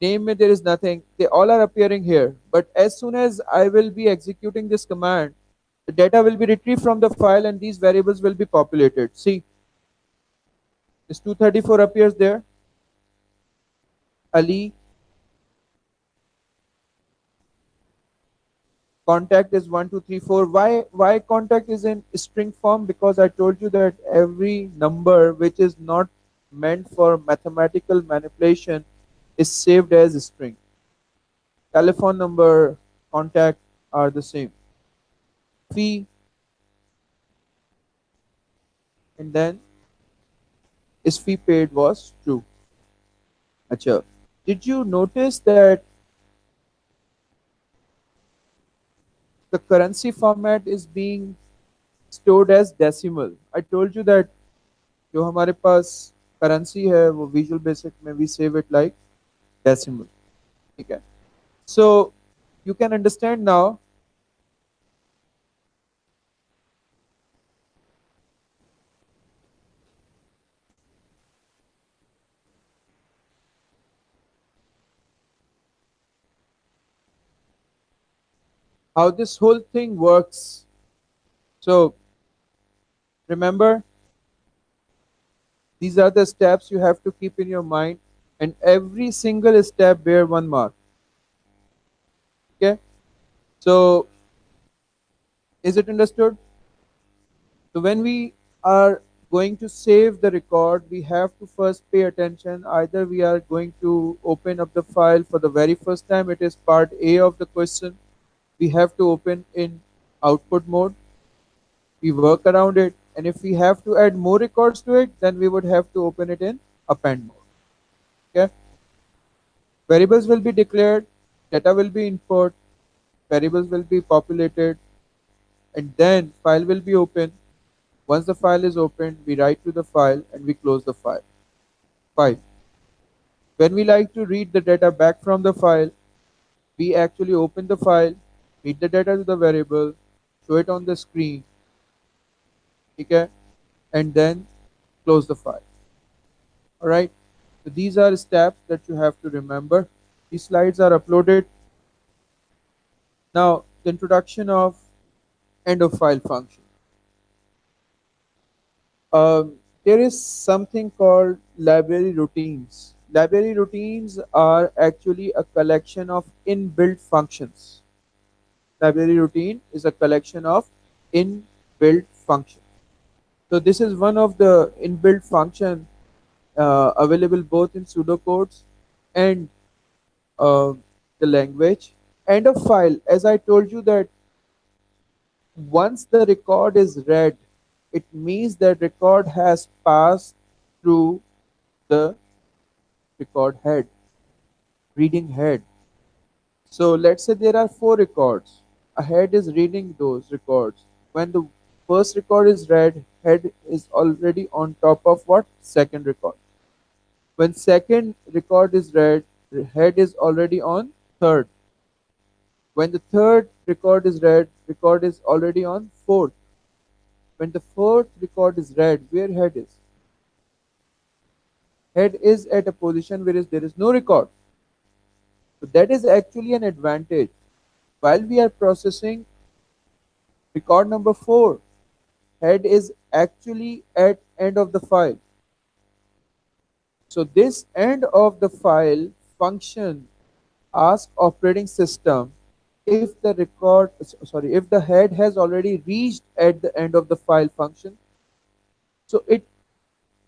name में there is nothing. They all are appearing here. But as soon as I will be executing this command, the data will be retrieved from the file and these variables will be populated. See, this 234 appears there. Ali, contact is 1234. Why contact is in string form? Because I told you that every number which is not meant for mathematical manipulation is saved as a string. Telephone number, contact are the same. Fee, and then is fee paid was true. Acha. Did you notice that the currency format is being stored as decimal? I told you that जो हमारे पास currency है वो visual basic में we save it like decimal. ठीक है. So you can understand now how this whole thing works. So remember, these are the steps you have to keep in your mind, and every single step bear one mark. Okay. So is it understood? So when we are going to save the record, we have to first pay attention. Either we are going to open up the file for the very first time, it is part A of the question. We have to open in output mode. We work around it. And if we have to add more records to it, then we would have to open it in append mode. Okay. Variables will be declared, data will be input, variables will be populated, and then file will be open. Once the file is opened, we write to the file and we close the file. 5. When we like to read the data back from the file, we actually open the file, read the data to the variable, show it on the screen, okay, and then close the file. All right. So these are steps that you have to remember. These slides are uploaded. Now, the introduction of end of file function. There is something called library routines. Library routines are actually a collection of inbuilt functions. Library routine is a collection of inbuilt functions. So this is one of the inbuilt function available both in pseudocodes and uh, the language. End of file, as I told you that once the record is read, it means that record has passed through the record head, reading head. So let's say there are four records. A head is reading those records. When the first record is read, head is already on top of what? Second record. When second record is read, head is already on third. When the third record is read, record is already on fourth. When the fourth record is read, where head is? Head is at a position where there is no record. So that is actually an advantage. While we are processing record number 4, head is actually at end of the file. So this end of the file function asks operating system if the if the head has already reached at the end of the file function. So it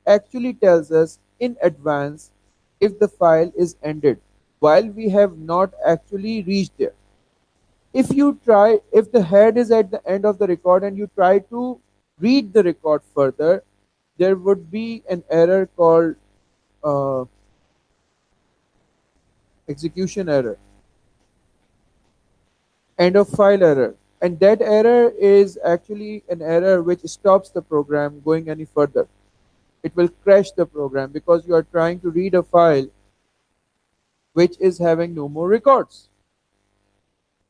actually tells us in advance if the file is ended while we have not actually reached there. If the head is at the end of the record and you try to read the record further, there would be an error called uh, execution error, end of file error. And that error is actually an error which stops the program going any further. It will crash the program because you are trying to read a file which is having no more records.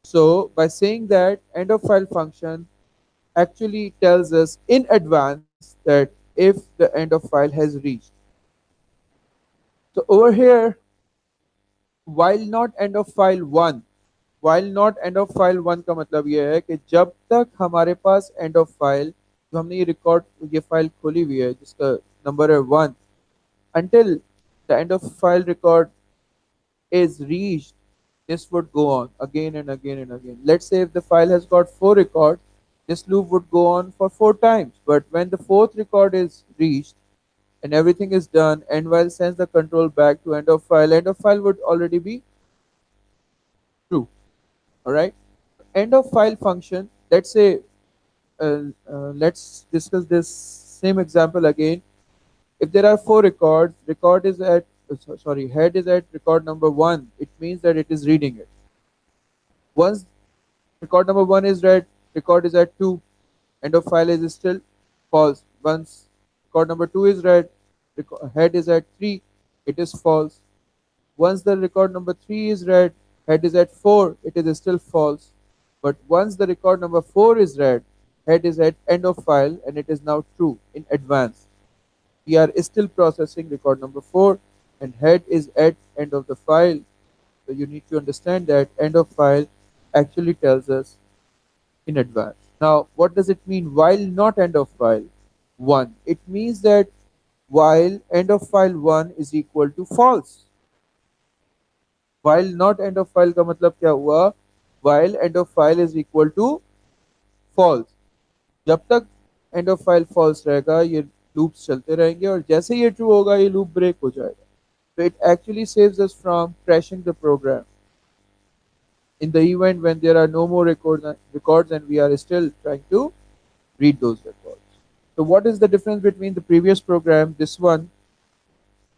So by saying that, end of file function actually tells us in advance that if the end of file has reached. So over here, while not end of file 1, while not end of file 1 का मतलब ये है कि जब तक हमारे पास end of file, जो हमने ये रिकॉर्ड ये फाइल खोली हुई है जिसका नंबर है 1, until the end of file record is reached, this would go on again and again and again. Let's say if the file has got 4 records, this loop would go on for 4 times. But when the fourth record is reached and everything is done, and while sends the control back to end of file would already be true. All right. End of file function. Let's discuss this same example again. If there are 4 records, record is at sorry, head is at record number 1. It means that it is reading it. Once record number 1 is read, record is at 2. End of file is still false. Once record number 2 is read, head is at 3. It is false. Once the record number 3 is read, head is at 4. It is still false. But once the record number 4 is read, head is at end of file and it is now true in advance. We are still processing record number 4 and head is at end of the file. So you need to understand that end of file actually tells us in advance. Now, what does it mean while not end of file 1? It means that while end of file 1 is equal to false. While not end of file का मतलब क्या हुआ? While end of file is equal to false. जब तक end of file false रहेगा ये loops चलते रहेंगे और जैसे ये true होगा ये loop break हो जाएगा. So it actually saves us from crashing the program in the event when there are no more records and we are still trying to read those records. So what is the difference between the previous program, this one,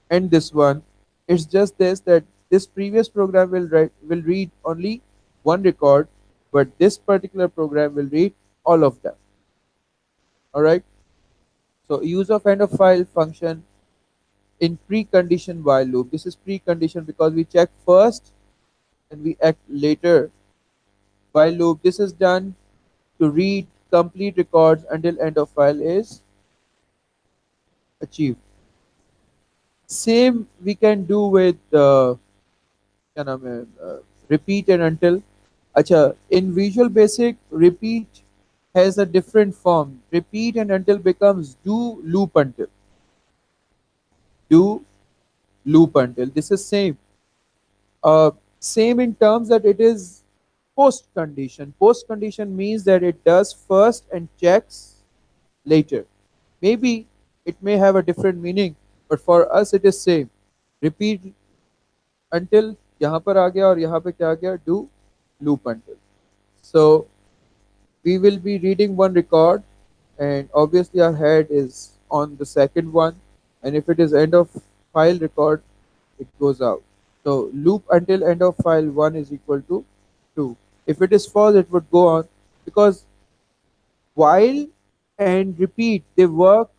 and this one? It's just this that this previous program will read only one record, but this particular program will read all of them. All right. So use of end of file function in precondition while loop. This is precondition because we check first and we act later. While loop, this is done to read complete records until end of file is achieved. Same we can do with क्या नाम है repeat and until. अच्छा, in Visual Basic, repeat has a different form. Repeat and until becomes do loop until. Do loop until. This is same. Same in terms that it is post condition. Post condition means that it does first and checks later. Maybe it may have a different meaning, but for us it is same. Repeat until यहाँ पर आ गया और यहाँ पे क्या आ गया do loop until. So we will be reading one record, and obviously our head is on the second one, and if it is end of file record, it goes out. So loop until end of file 1 is equal to 2. If it is false, it would go on, because while and repeat they work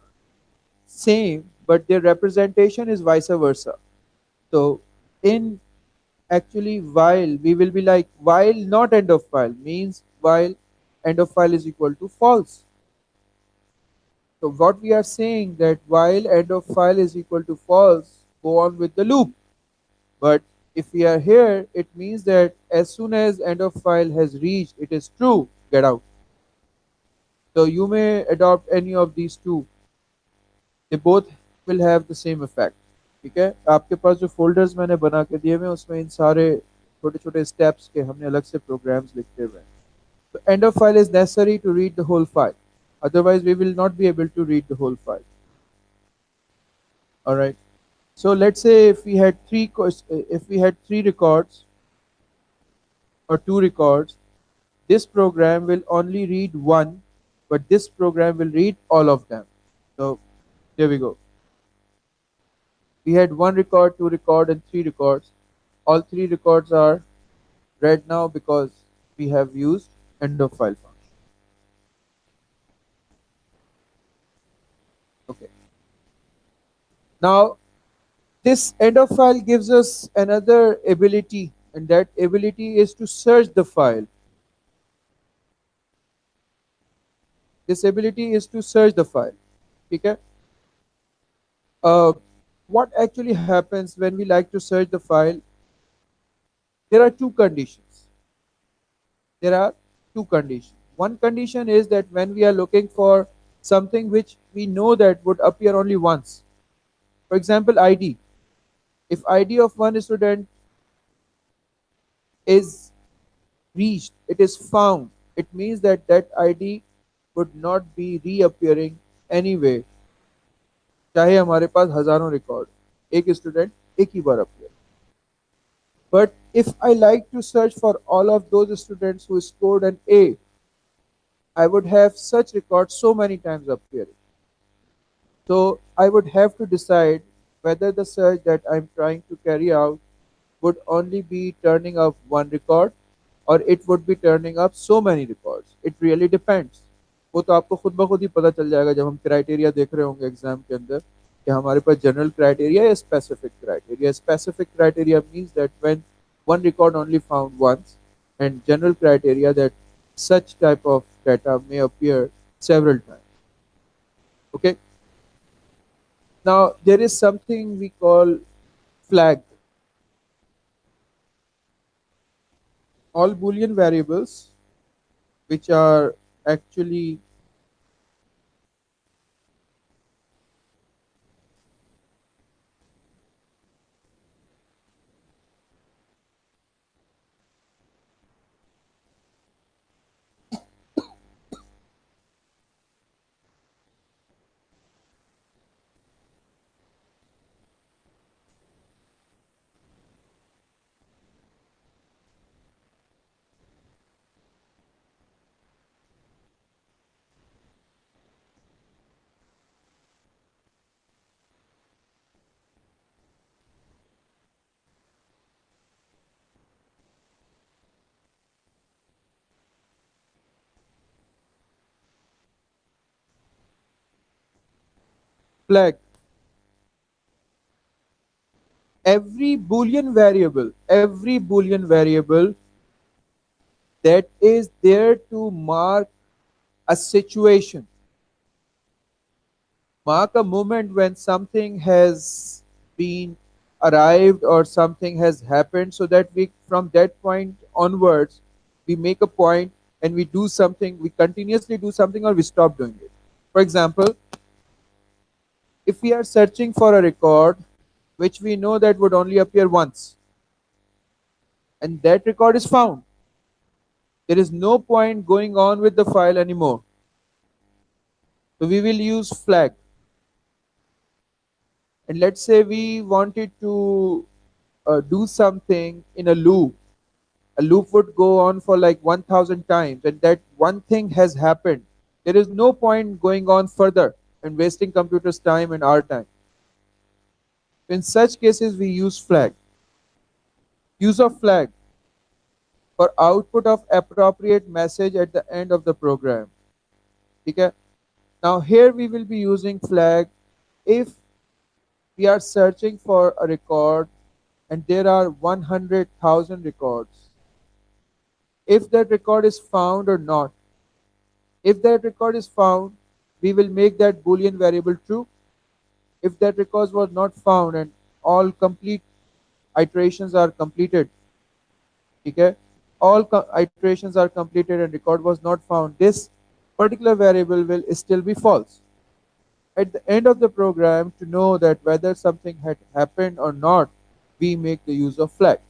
same, but their representation is vice versa. So in actually while we will be like while not end of file means while end of file is equal to false. So what we are saying that while end of file is equal to false, go on with the loop. But if we are here, it means that as soon as end of file has reached, it is true, get out. So you may adopt any of these two. They both will have the same effect. ठीक है, आपके पास जो folders मैंने बना के दिए हुए हैं उसमें इन सारे छोटे छोटे स्टेप्स के हमने अलग से प्रोग्राम्स लिखते हुए हैं. So end of file is necessary to read the whole file. Otherwise, we will not be able to read the whole file. All right. So let's say if we had three records or two records, this program will only read one, but this program will read all of them. So there we go. We had one record, two record, and three records. All three records are read now because we have used end of file function. Okay. Now this end of file gives us another ability, and that ability is to search the file. This ability is to search the file. Okay. Uh, what actually happens when we like to search the file? There are two conditions. There are two conditions. One condition is that when we are looking for something which we know that would appear only once. For example, ID. If ID of one student is reached, it is found, it means that that ID would not be reappearing anyway. चाहे हमारे पास हजारों record एक student एक ही बार appear. But if I like to search for all of those students who scored an A, I would have such records so many times appearing. So I would have to decide whether the search that I'm trying to carry out would only be turning up one record or it would be turning up so many records. It really depends. वो तो आपको खुद ब खुद ही पता चल जाएगा जब हम क्राइटेरिया देख रहे होंगे एग्जाम के अंदर कि हमारे पास जनरल क्राइटेरिया या specific criteria. Specific criteria means that when one record only found once, and general criteria that such type of data may appear several times. Okay. Now there is something we call flag. All Boolean variables which are actually flag. Every Boolean variable that is there to mark a situation, mark a moment when something has been arrived or something has happened, so that we from that point onwards we make a point and we do something, we continuously do something or we stop doing it. For example, if we are searching for a record which we know that would only appear once, and that record is found, there is no point going on with the file anymore. So we will use flag. And let's say we wanted to do something in a loop. A loop would go on for like 1000 times, and that one thing has happened. There is no point going on further and wasting computer's time and our time. In such cases, we use flag. Use of flag for output of appropriate message at the end of the program. Okay? Now here we will be using flag if we are searching for a record and there are 100,000 records. If that record is found or not. If that record is found, we will make that Boolean variable true. If that record was not found and all complete iterations are completed, okay, all iterations are completed and record was not found, this particular variable will still be false. At the end of the program, to know that whether something had happened or not, we make the use of flags.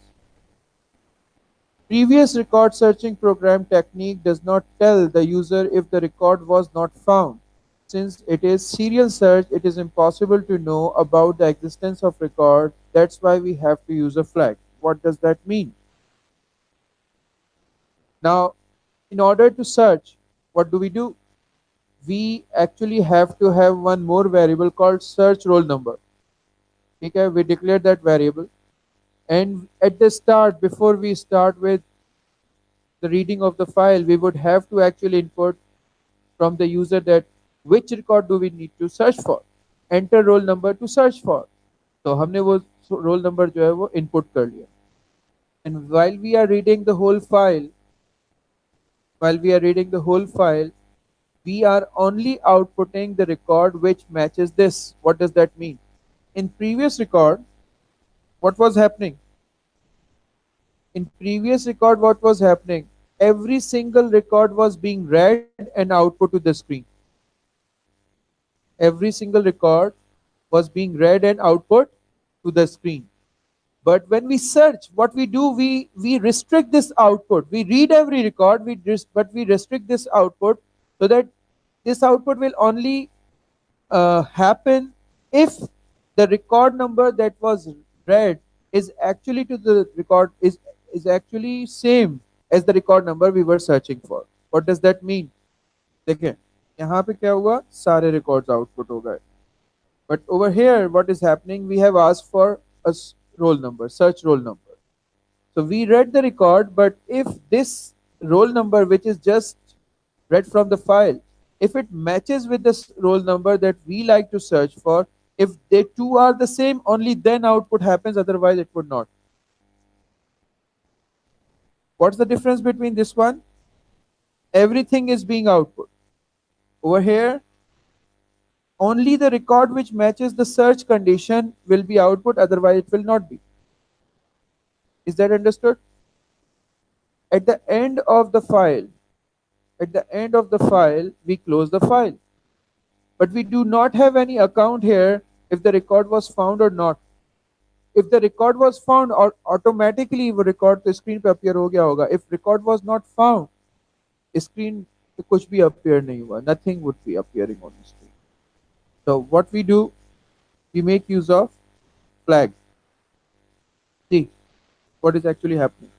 Previous record searching program technique does not tell the user if the record was not found. Since it is serial search, it is impossible to know about the existence of record. That's why we have to use a flag. What does that mean? Now, in order to search, what do? We actually have to have one more variable called search roll number. Okay, we declare that variable. And at the start, before we start with the reading of the file, we would have to actually input from the user that which record do we need to search for. Enter roll number to search for. तो हमने वो roll number जो है वो input कर लिया. And while we are reading the whole file, we are only outputting the record which matches this. What does that mean? In previous record, what was happening? In previous record, what was happening? Every single record was being read and output to the screen. Every single record was being read and output to the screen. But when we search, what we do, we restrict this output. We read every record, but we restrict this output so that this output will only happen if the record number that was read is actually to the record is actually same as the record number we were searching for. What does that mean? देखिए यहाँ पे क्या हुआ, सारे records output हो गए. But over here, what is happening? We have asked for a roll number, search roll number. So we read the record, but if this roll number, which is just read from the file, if it matches with this roll number that we like to search for, if they two are the same, only then output happens, otherwise it would not. What's the difference between this one? Everything is being output. Over here, only the record which matches the search condition will be output, otherwise it will not be. Is that understood? At the end of the file, we close the file. But we do not have any account here if the record was found or not. If the record was found, or automatically वो record तो screen पे appear हो गया होगा. If record was not found, screen पे कुछ भी appear नहीं हुआ. Nothing would be appearing on the screen. So what we do, we make use of flag. See what is actually happening.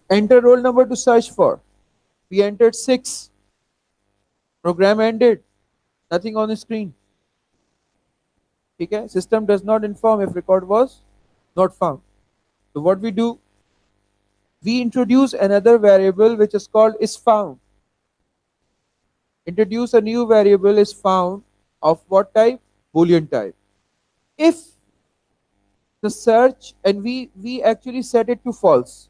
Enter roll number to search for. We entered 6. Program ended. Nothing on the screen. Okay? System does not inform if record was not found. So what we do, we introduce another variable which is called is found. Introduce a new variable is found of what type? Boolean type. If the search, and we actually set it to false.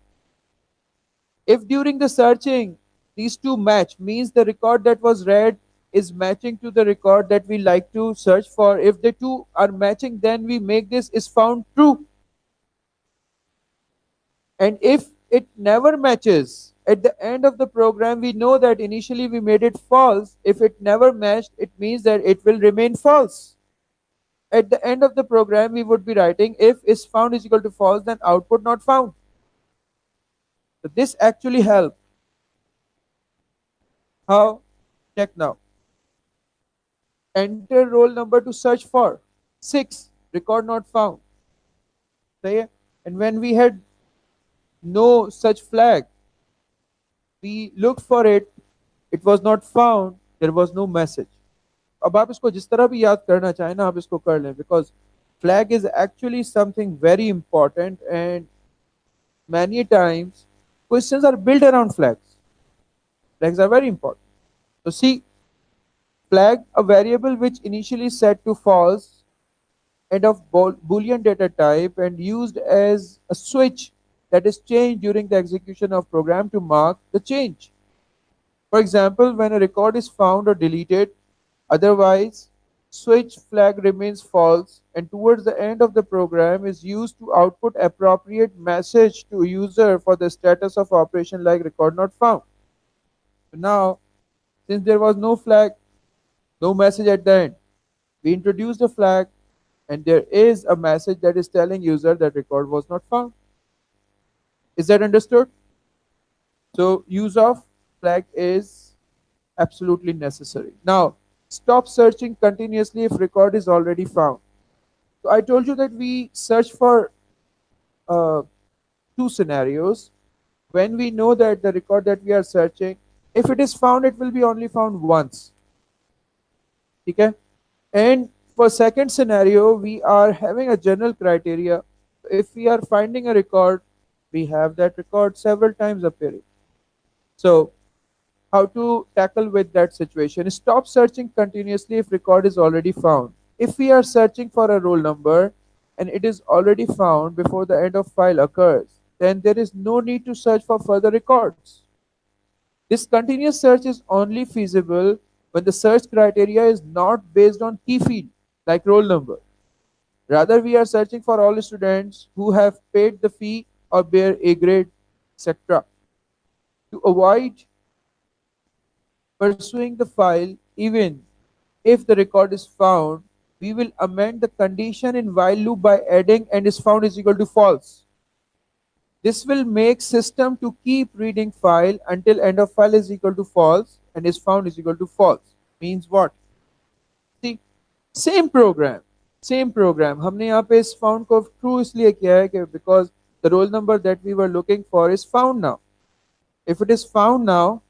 If during the searching these two match, means the record that was read is matching to the record that we like to search for. If the two are matching, then we make this is found true. And if it never matches. At the end of the program, we know that initially we made it false. If it never matched, it means that it will remain false. At the end of the program, we would be writing if is found is equal to false, then output not found. So this actually helped. How? Check now. Enter roll number to search for. 6. Record not found. सही है? And when we had no such flag, we looked for it, it was not found, there was no message. अब आप इसको जिस तरह भी याद करना चाहें ना आप इसको कर लें, because flag is actually something very important, and many times questions are built around flags. Flags are very important. So see, flag, a variable which initially set to false and of Boolean data type and used as a switch that is changed during the execution of program to mark the change. For example, when a record is found or deleted, otherwise switch flag remains false, and towards the end of the program is used to output appropriate message to user for the status of operation like record not found. So now, since there was no flag, no message at the end, we introduced a flag, and there is a message that is telling user that record was not found. Is that understood? So use of flag is absolutely necessary. Now, stop searching continuously if record is already found. So I told you that we search for uh, two scenarios. When we know that the record that we are searching, if it is found, it will be only found once. Okay? And for second scenario, we are having a general criteria. If we are finding a record, we have that record several times appearing. So how to tackle with that situation? Stop searching continuously if record is already found. If we are searching for a roll number and it is already found before the end of file occurs, then there is no need to search for further records. This continuous search is only feasible when the search criteria is not based on key field like roll number. Rather, we are searching for all students who have paid the fee or bear A grade, etc. To avoid pursuing the file, even if the record is found, we will amend the condition in while loop by adding and is found is equal to false. This will make system to keep reading file until end of file is equal to false and is found is equal to false. Means what? See, same program हमने यहाँ पे इस found को true इसलिए किया है कि because the roll number that we were looking for is found now. If it is found now,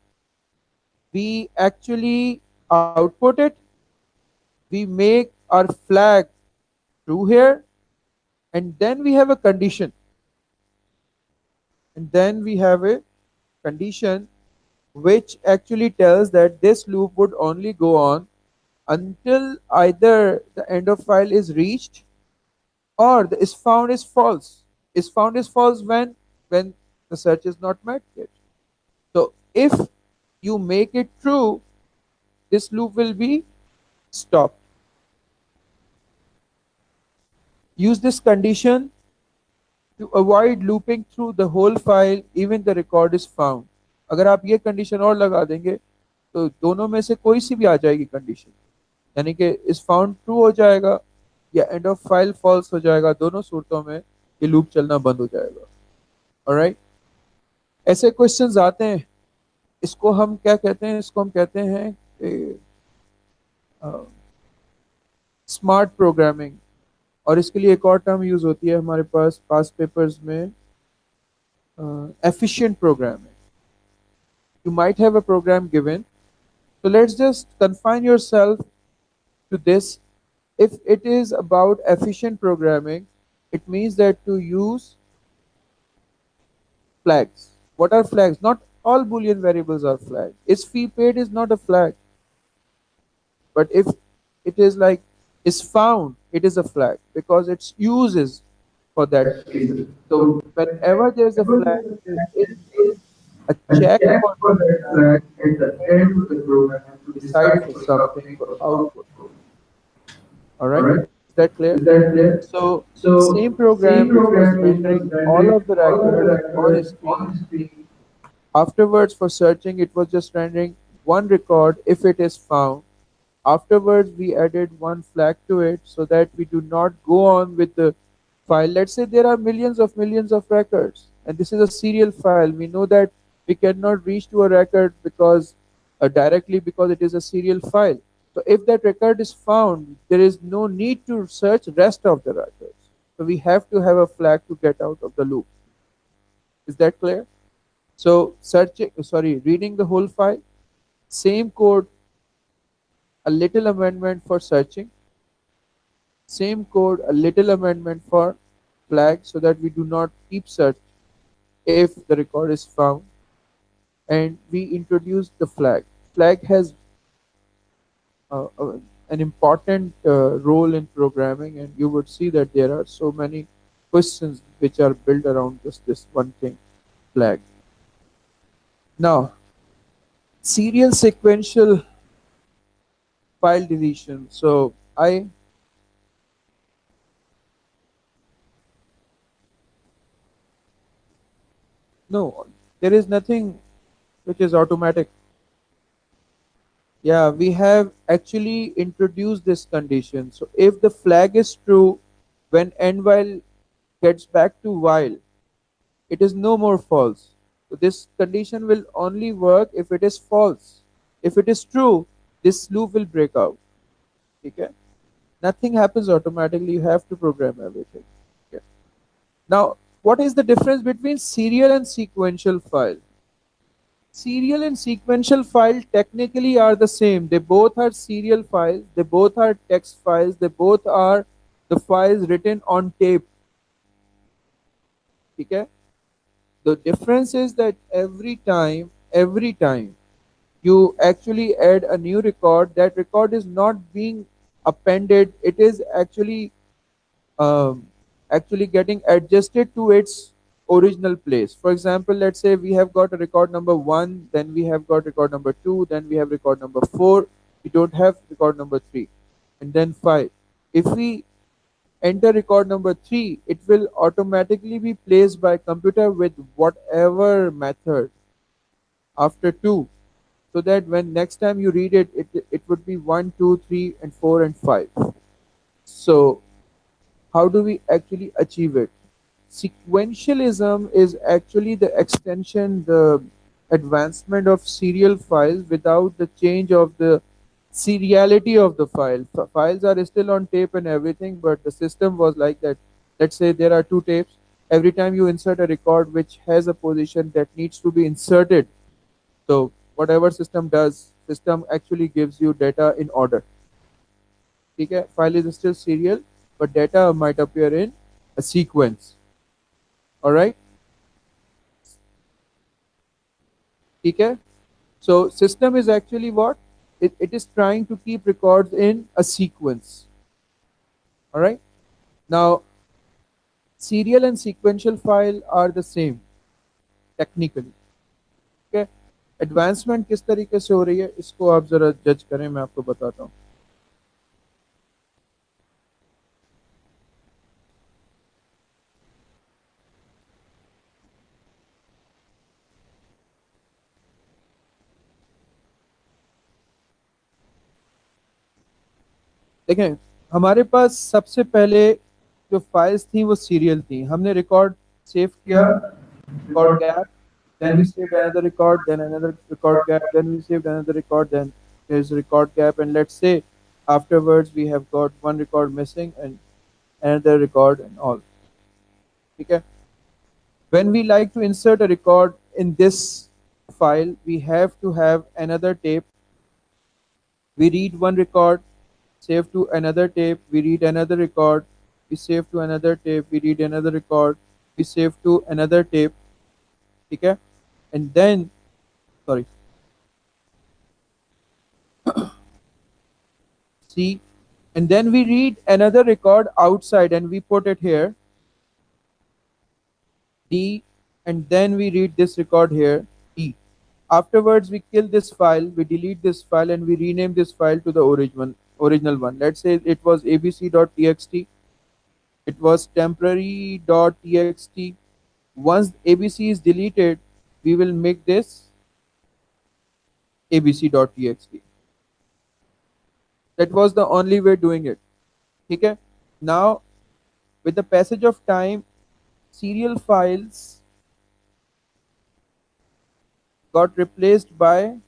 we actually output it, we make our flag true here, and then we have a condition. And then we have a condition which actually tells that this loop would only go on until either the end of file is reached or the is found is false. Is found is false when the search is not met yet. So if you make it true, this loop will be stopped. Use this condition to avoid looping through the whole file even the record is found. अगर आप ये condition और लगा देंगे तो दोनों में से कोई सी भी आ जाएगी कंडीशन, यानी कि इस फाउंड ट्रू हो जाएगा या एंड ऑफ फाइल फॉल्स हो जाएगा, दोनों सूरतों में ये लूप चलना बंद हो जाएगा. ऑलराइट, ऐसे क्वेश्चंस आते हैं. इसको हम क्या कहते हैं? इसको हम कहते हैं स्मार्ट प्रोग्रामिंग, और इसके लिए एक और टर्म यूज होती है हमारे पास पास पेपर्स में, efficient programming. You might have a program given, so let's just confine yourself to this. If it is about efficient programming, it means that to use flags. What are flags? Not all Boolean variables are flags. Is fee paid is not a flag, but if it is like is found, it is a flag because its use is for that reason. So whenever there is a flag, there is a check for that flag at the end of the program to decide for something for output. All right. that clear? Is that clear? So So same same program which was program which was rendering all rendering of the all of the records on a records screen, on screen. afterwards for searching it was just rendering one record if it is found. Afterwards, we added one flag to it so that we do not go on with the file. Let's say there are millions of records, and this is a serial file. We know that we cannot reach to a record because directly because it is a serial file. So if that record is found, there is no need to search rest of the records. So we have to have a flag to get out of the loop. Is that clear? So reading the whole file, same code, a little amendment for searching, same code, a little amendment for flag so that we do not keep search if the record is found, and we introduce the flag. Flag has an important role in programming, and you would see that there are so many questions which are built around just this one thing, flag. Now, serial sequential file deletion. So I no, there is nothing which is automatic. Yeah, we have actually introduced this condition. So if the flag is true, when end while gets back to while, it is no more false. So this condition will only work if it is false. If it is true, this loop will break out. Okay? Nothing happens automatically. You have to program everything. Okay. Now, what is the difference between serial and sequential file? Serial and sequential file technically are the same. They both are serial files, they both are text files, they both are the files written on tape. Okay? The difference is that every time you actually add a new record, that record is not being appended, it is um, actually getting adjusted to its original place. For example, let's say we have got a record number 1, then we have got record number 2, then we have record number 4, we don't have record number 3, and then 5. If we enter record number 3, it will automatically be placed by computer with whatever method after 2, so that when next time you read it, it would be 1, 2, 3, and 4 and 5. So how do we actually achieve it? Sequentialism is actually the extension, the advancement of serial files without the change of the seriality of the file. Files are still on tape and everything, but the system was like that. Let's say there are two tapes. Every time you insert a record which has a position that needs to be inserted, so whatever system does, system actually gives you data in order. Okay, file is still serial, but data might appear in a sequence. All right. Okay. So system is actually what? It is trying to keep records in a sequence. All right. Now serial and sequential file are the same technically. Okay. Advancement किस तरीके से हो रही है इसको आप जरा जज करें, मैं आपको बताता हूँ. देखें, हमारे पास सबसे पहले जो फाइल्स थी वो सीरियल थी. हमने रिकॉर्ड सेव किया, record gap, then we saved another record, then another record gap, then we saved another record, then there's a record gap, and let's say afterwards we have got one record missing and another record and all. Okay. When we like to insert a record in this file, we have to have another tape. We read one record, save to another tape, we read another record, we save to another tape, we read another record, we save to another tape. Okay. And then, sorry, C, and then we read another record outside and we put it here, D, and then we read this record here, E. Afterwards, we kill this file, we delete this file, and we rename this file to the original. original one. Let's say it was abc.txt, it was temporary.txt. Once abc is deleted, we will make this abc.txt. That was the only way doing it. Okay? Now, with the passage of time, serial files got replaced by,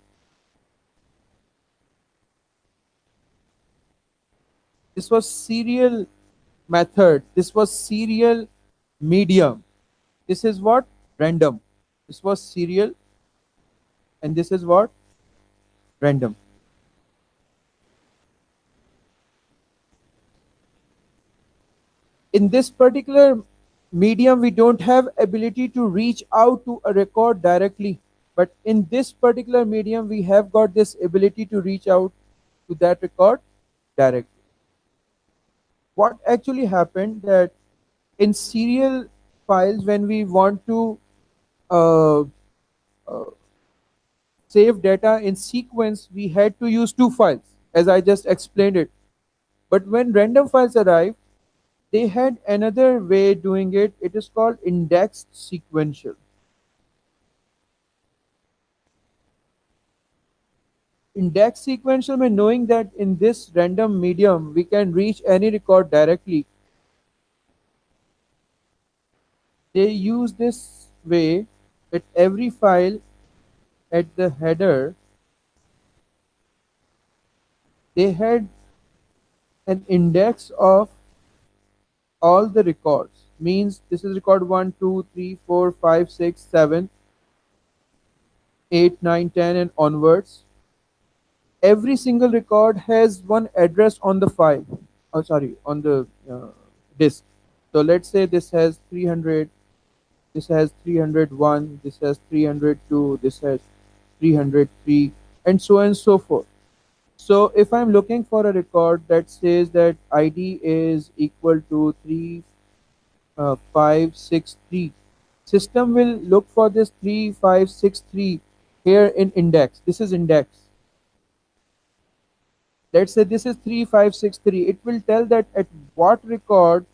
this was serial method, this was serial medium, this is what, random. This was serial, and this is what, random. In this particular medium, we don't have ability to reach out to a record directly, but in this particular medium we have got this ability to reach out to that record directly. What actually happened that in serial files, when we want to uh, uh, save data in sequence, we had to use two files, as I just explained it. But when random files arrived, they had another way doing it. It is called indexed sequential. Index sequential means knowing that in this random medium we can reach any record directly. They use this way that every file at the header, they had an index of all the records. Means this is record 1, 2, 3, 4, 5, 6, 7, 8, 9, 10, and onwards. Every single record has one address on the file. Oh, sorry, on the disk. So let's say this has 300, this has 301, this has 302, this has 303, and so on and so forth. So if I'm looking for a record that says that ID is equal to 3563, system will look for this 3563 here in index. This is index. Let's say this is 3563. It will tell that at what record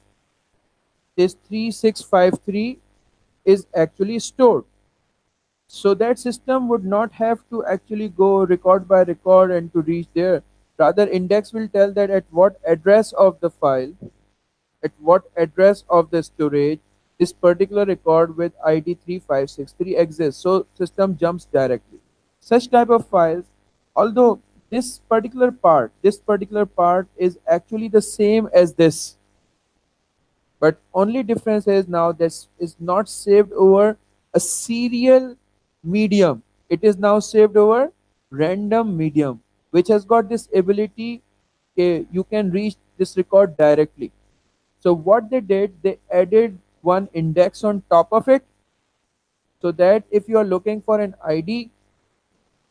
this 3653 is actually stored. So that system would not have to actually go record by record and to reach there. Rather, index will tell that at what address of the file, at what address of the storage, this particular record with ID 3563 exists. So system jumps directly. Such type of files, although this particular part is actually the same as this, but only difference is now this is not saved over a serial medium. It is now saved over random medium, which has got this ability, okay, you can reach this record directly. So what they did, they added one index on top of it, so that if you are looking for an ID,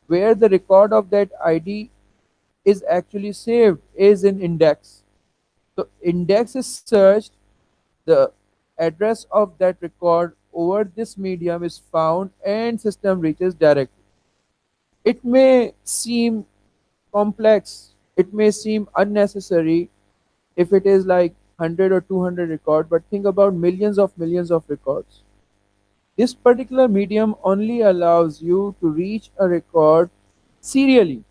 where the record of that ID is actually saved is in index. So index is searched, the address of that record over this medium is found, and system reaches directly. It may seem complex, it may seem unnecessary if it is like 100 or 200 record, but think about millions of records. This particular medium only allows you to reach a record serially.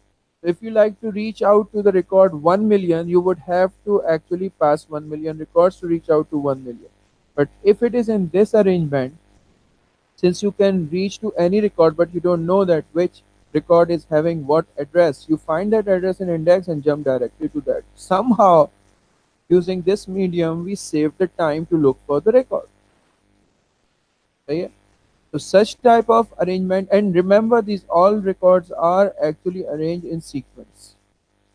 If you like to reach out to the record 1 million, you would have to actually pass 1 million records to reach out to 1 million. But if it is in this arrangement, since you can reach to any record but you don't know that which record is having what address, you find that address in index and jump directly to that. Somehow, using this medium, we save the time to look for the record. Okay? So such type of arrangement, and remember these all records are actually arranged in sequence.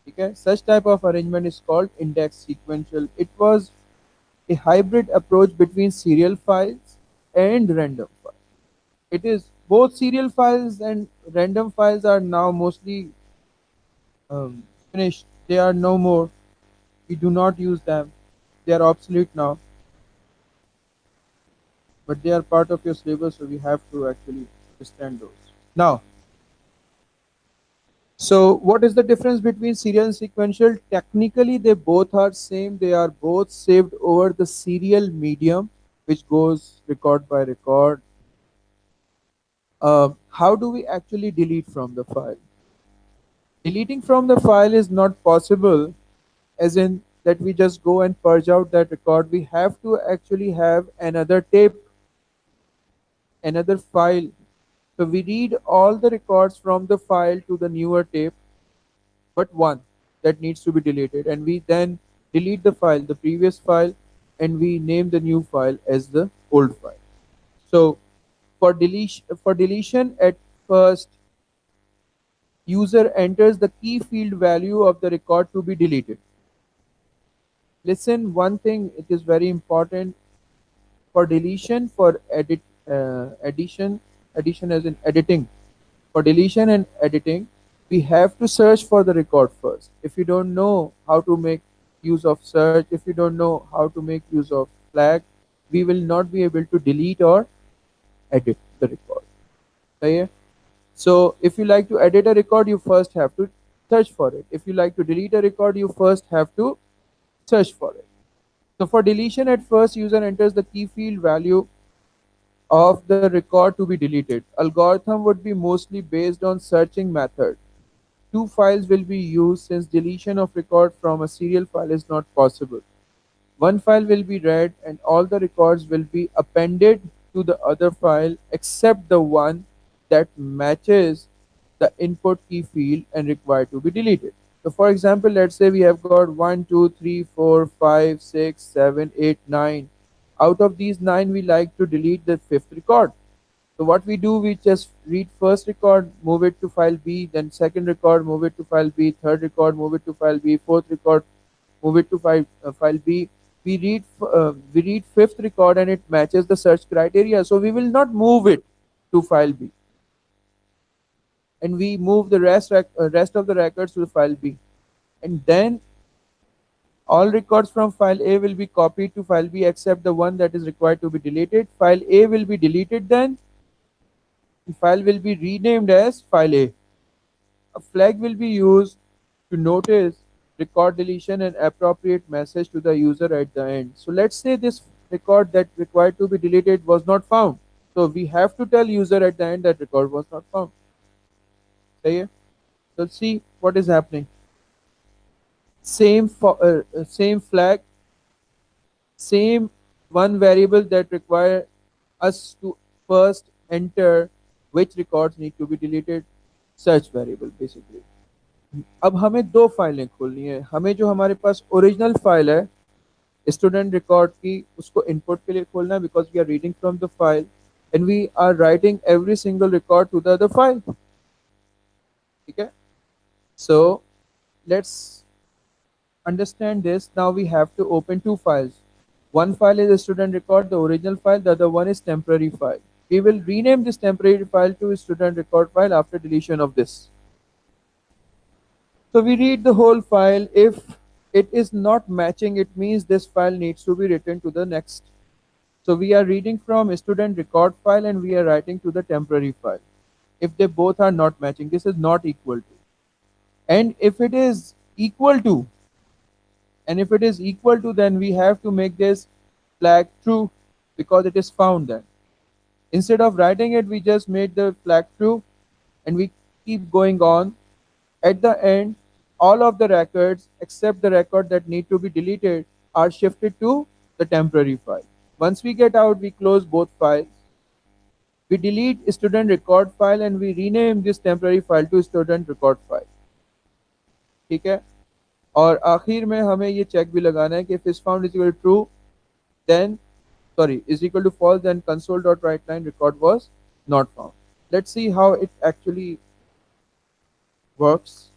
Okay? Such type of arrangement is called index sequential. It was a hybrid approach between serial files and random files. It is both serial files and random files are now mostly finished. They are no more. We do not use them. They are obsolete now, but they are part of your syllabus, so we have to actually understand those. Now, So what is the difference between serial and sequential? Technically, they both are same. They are both saved over the serial medium, which goes record by record. How do we actually delete from the file? Deleting from the file is not possible, as in that we just go and purge out that record. We have to actually have another tape, another file. So we read all the records from the file to the newer tape, but one that needs to be deleted, and we then delete the file, the previous file, and we name the new file as the old file. So for deletion at first, user enters the key field value of the record to be deleted. Listen, one thing, it is very important. For deletion, for addition as in editing, for deletion and editing, we have to search for the record first. If you don't know how to make use of search, if you don't know how to make use of flag, we will not be able to delete or edit the record. Okay? So if you like to edit a record, you first have to search for it. If you like to delete a record, you first have to search for it. So for deletion, at first user enters the key field value of the record to be deleted. Algorithm would be mostly based on searching method. Two files will be used since deletion of record from a serial file is not possible. One file will be read and all the records will be appended to the other file except the one that matches the input key field and required to be deleted. So for example, let's say we have got 1, 2, 3, 4, 5, 6, 7, 8, 9. Out of these 9, we like to delete the fifth record. So what we do, we just read first record, move it to file B, then second record, move it to file B, third record, move it to file B, fourth record, move it to file B. We read fifth record and it matches the search criteria. So we will not move it to file B, and we move the rest of the records to file B, and then all records from file A will be copied to file B except the one that is required to be deleted. File A will be deleted then, and file will be renamed as file A. A flag will be used to notice record deletion and appropriate message to the user at the end. So let's say this record that required to be deleted was not found. So we have to tell user at the end that record was not found. Okay? So see what is happening. Same flag, same one variable that require us to first enter which records need to be deleted, search variable basically. अब हमें दो फाइलें खोलनी है. हमें जो हमारे पास ओरिजिनल फाइल है स्टूडेंट रिकॉर्ड की, उसको इनपुट के लिए खोलना है because we are reading from the file and we are writing every single record to the other file. ठीक है. So let's understand this. Now we have to open two files. One file is a student record, the original file. The other one is temporary file. We will rename this temporary file to student record file after deletion of this. So we read the whole file. If it is not matching, it means this file needs to be written to the next. So we are reading from student record file and we are writing to the temporary file. If they both are not matching, this is not equal to. And if it is equal to, then we have to make this flag true because it is found then. Instead of writing it, we just made the flag true and we keep going on. At the end, all of the records except the record that need to be deleted are shifted to the temporary file. Once we get out, we close both files. We delete student record file and we rename this temporary file to student record file. ठीक है. और आखिर में हमें ये check भी लगाना है कि if is found is equal to true, then is equal to false, then console.writeLine record was not found. Let's see how it actually works.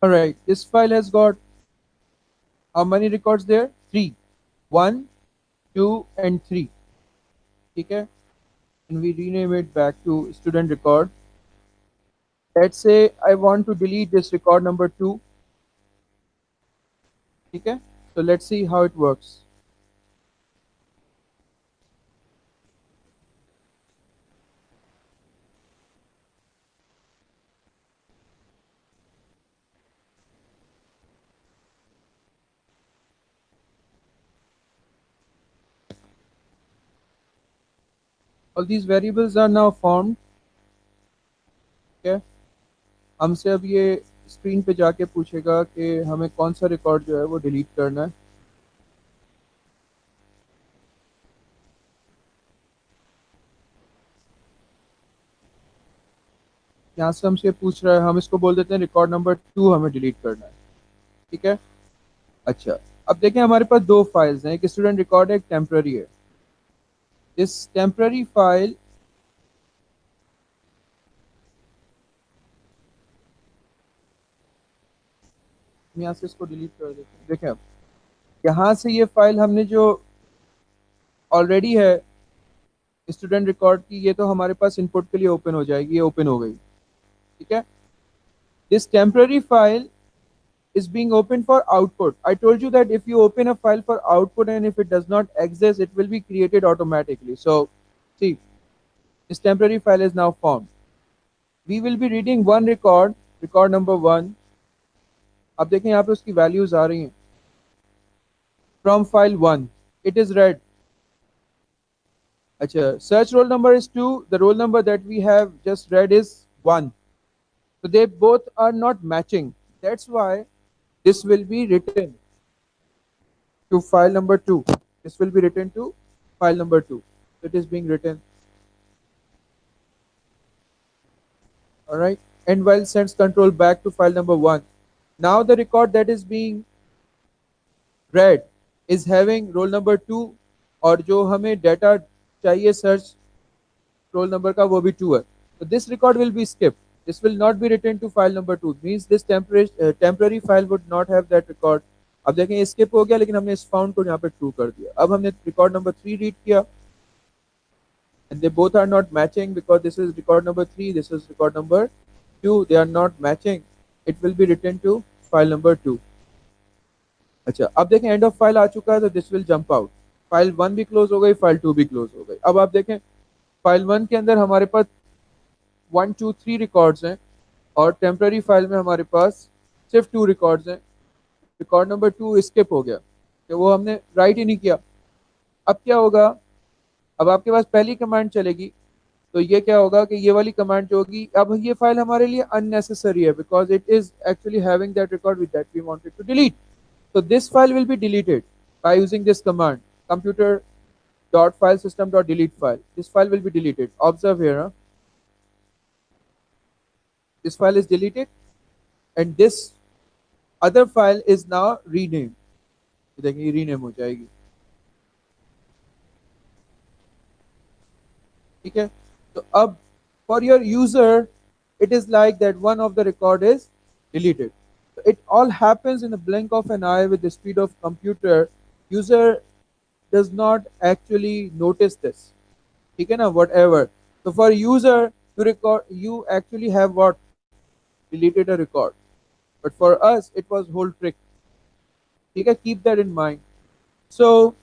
Alright, this file has got how many records there? 3. 1, 2 and 3. Okay? And we rename it back to student record. Let's say I want to delete this record number 2. Okay? So let's see how it works. All these variables are now formed. Okay? हमसे अब ये screen पे जाके पूछेगा कि हमें कौन सा रिकॉर्ड जो है वो डिलीट करना है. यहाँ से हमसे पूछ रहा है, हम इसको बोल देते हैं रिकॉर्ड नंबर 2 हमें डिलीट करना है. ठीक है. अच्छा, अब देखें हमारे पास दो फाइल्स हैं, एक स्टूडेंट रिकॉर्ड है, एक टेम्पररी है. इस टेम्पररी फाइल यहाँ से इसको डिलीट कर देते हैं. देखें अब यहाँ से ये फाइल हमने जो ऑलरेडी है स्टूडेंट रिकॉर्ड की, ये तो हमारे पास इनपुट के लिए ओपन हो जाएगी. ये ओपन हो गई. ठीक है. This temporary file is being opened for output. I told you that if you open a file for output and if it does not exist, it will be created automatically. So, see, this temporary file is now formed. We will be reading one record, record number 1. अब देखें यहाँ पे उसकी values आ रही हैं. From file 1, it is read. अच्छा, search roll number is 2. The roll number that we have just read is 1. So they both are not matching. That's why this will be written to file number 2. This will be written to file number 2. It is being written. Alright. And while sends control back to file number 1. Now the record that is being read is having roll number 2 और जो हमें data चाहिए search roll number का वो भी 2 है. So this record will be skipped. This will not be written to file number 2. Means this temporary file would not have that record. अब देखें ये skip हो गया लेकिन हमने इस found को यहाँ पे true कर दिया. अब हमने record number 3 read किया and they both are not matching because this is record number 3, this is record number 2. They are not matching. It will be written to file number 2. अच्छा, अब देखें end of file आ चुका है तो this will jump out. File 1 भी close हो गई, file 2 भी close हो गई. अब आप देखें file 1 के अंदर हमारे पास 1, 2, 3 रिकॉर्ड्स हैं और टेम्पररी फाइल में हमारे पास सिर्फ 2 रिकॉर्ड्स हैं. रिकॉर्ड नंबर 2 स्किप हो गया कि वो हमने राइट ही नहीं किया. अब क्या होगा, अब आपके पास पहली कमांड चलेगी तो ये क्या होगा कि ये वाली कमांड जो होगी, अब ये फाइल हमारे लिए अननेसेसरी है because it is actually having that record with that we wanted to delete. So this file will be deleted by using this command computer.filesystem.delete file. This file will be deleted. Observe here. This file is deleted and this other file is now renamed. देखिए rename हो जाएगी. ठीक है. तो अब for your user it is like that one of the record is deleted. It all happens in the blink of an eye with the speed of computer. User does not actually notice this. ठीक है ना, whatever. So for user to record, you actually have what? Deleted a record. But for us, it was whole trick. ठीक है, keep that in mind. So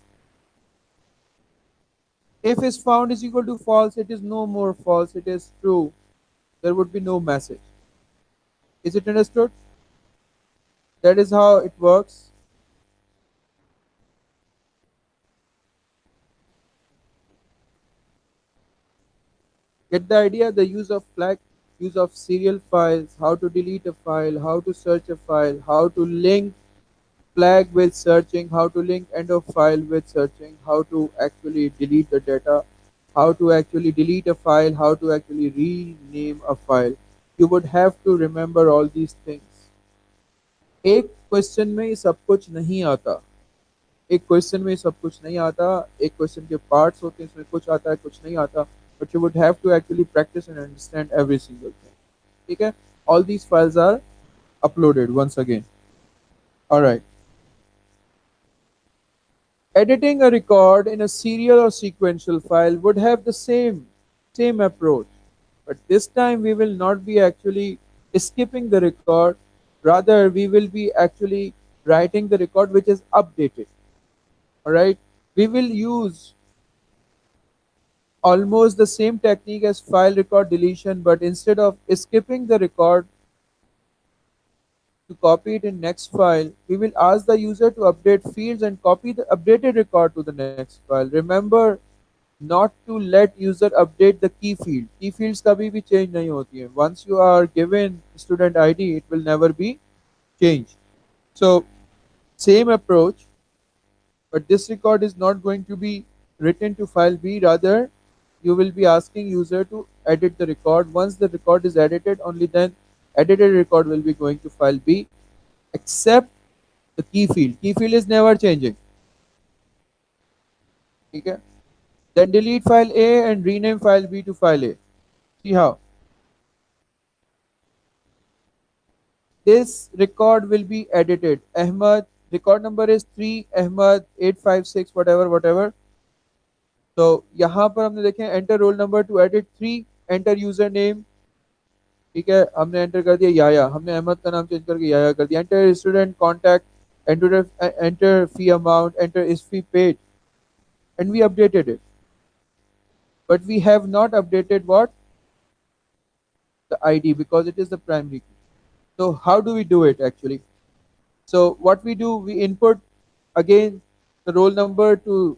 if is found is equal to false, it is no more false. It is true. There would be no message. Is it understood? That is how it works. Get the idea? The use of flag, use of serial files, how to delete a file, how to search a file, how to link flag with searching, how to link end of file with searching, how to actually delete the data, how to actually delete a file, how to actually rename a file. You would have to remember all these things. एक question में ये सब कुछ नहीं आता. एक question में सब कुछ नहीं आता. एक क्वेश्चन के पार्ट्स होते हैं, इसमें कुछ आता है कुछ नहीं आता. But you would have to actually practice and understand every single thing. ठीक है. All these files are uploaded once again. All right. Editing a record in a serial or sequential file would have the same approach, but this time we will not be actually skipping the record. Rather, we will be actually writing the record which is updated. All right. We will use almost the same technique as file record deletion, but instead of skipping the record to copy it in next file, we will ask the user to update fields and copy the updated record to the next file. Remember not to let user update the key field. Key fields कभी भी change नहीं होती हैं. Once you are given student ID, it will never be changed. So same approach, but this record is not going to be written to file B. Rather, you will be asking user to edit the record. Once the record is edited, only then edited record will be going to file B, except the key field. Key field is never changing. Okay? Then delete file A and rename file B to file A. See how? This record will be edited. Ahmad, record number is 3, Ahmad 856, whatever, whatever. तो यहाँ पर हमने देखें enter roll number two edit 3, enter user name, ठीक है, हमने enter कर दिया याया, हमने अहमद का नाम चेंज करके याया कर दिया, enter student contact, enter fee amount, enter is fee paid, and we updated it. But we have not updated what? The ID, because it is the primary key. So how do we do it actually? So what we do, we input again the roll number to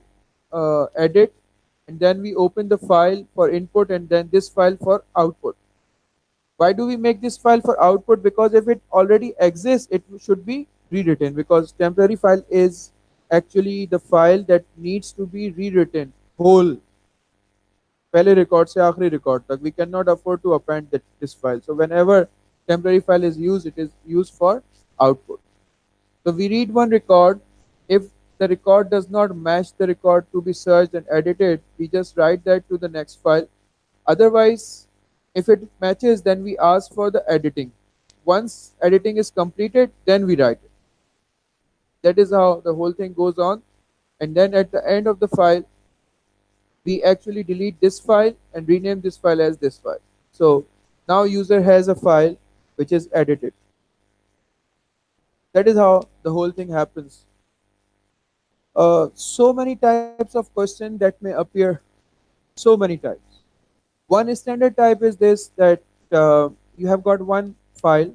edit, and then we open the file for input and then this file for output. Why do we make this file for output? Because if it already exists, it should be rewritten, because temporary file is actually the file that needs to be rewritten whole, पहले record से आखिरी record तक. We cannot afford to append this file. So whenever temporary file is used, it is used for output. So we read one record. If the record does not match the record to be searched and edited, we just write that to the next file. Otherwise, if it matches, then we ask for the editing. Once editing is completed, then we write it. That is how the whole thing goes on. And then at the end of the file, we actually delete this file and rename this file as this file. So now user has a file which is edited. That is how the whole thing happens. So many types of questions that may appear, so many types. One standard type is this, that you have got one file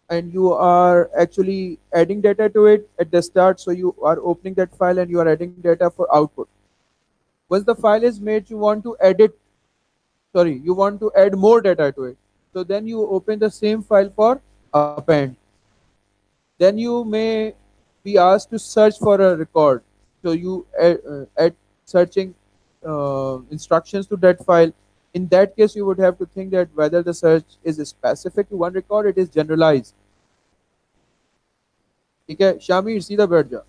and you are actually adding data to it at the start. So you are opening that file and you are adding data for output. Once the file is made, you want to you want to add more data to it. So then you open the same file for append. Then you may be asked to search for a record. So you add searching instructions to that file. In that case, you would have to think that whether the search is specific to one record, it is generalized. ठीक है, शामिर सीधा बैठ जा,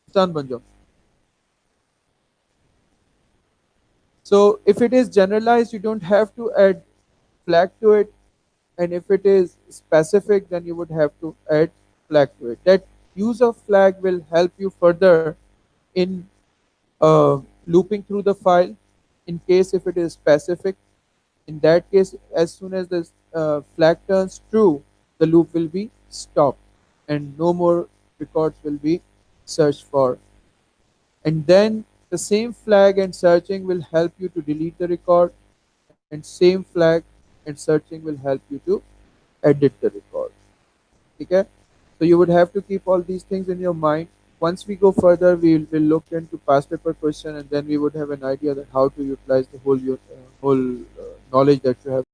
इंसान बन जाओ. So if it is generalized, you don't have to add flag to it, and if it is specific, then you would have to add flag to it. That use of flag will help you further in looping through the file. In case if it is specific, in that case, as soon as the flag turns true, the loop will be stopped and no more records will be searched for. And then the same flag and searching will help you to delete the record, and same flag and searching will help you to edit the record. Okay? So you would have to keep all these things in your mind. Once we go further, we will look into past paper question, and then we would have an idea that how to utilize the whole knowledge that you have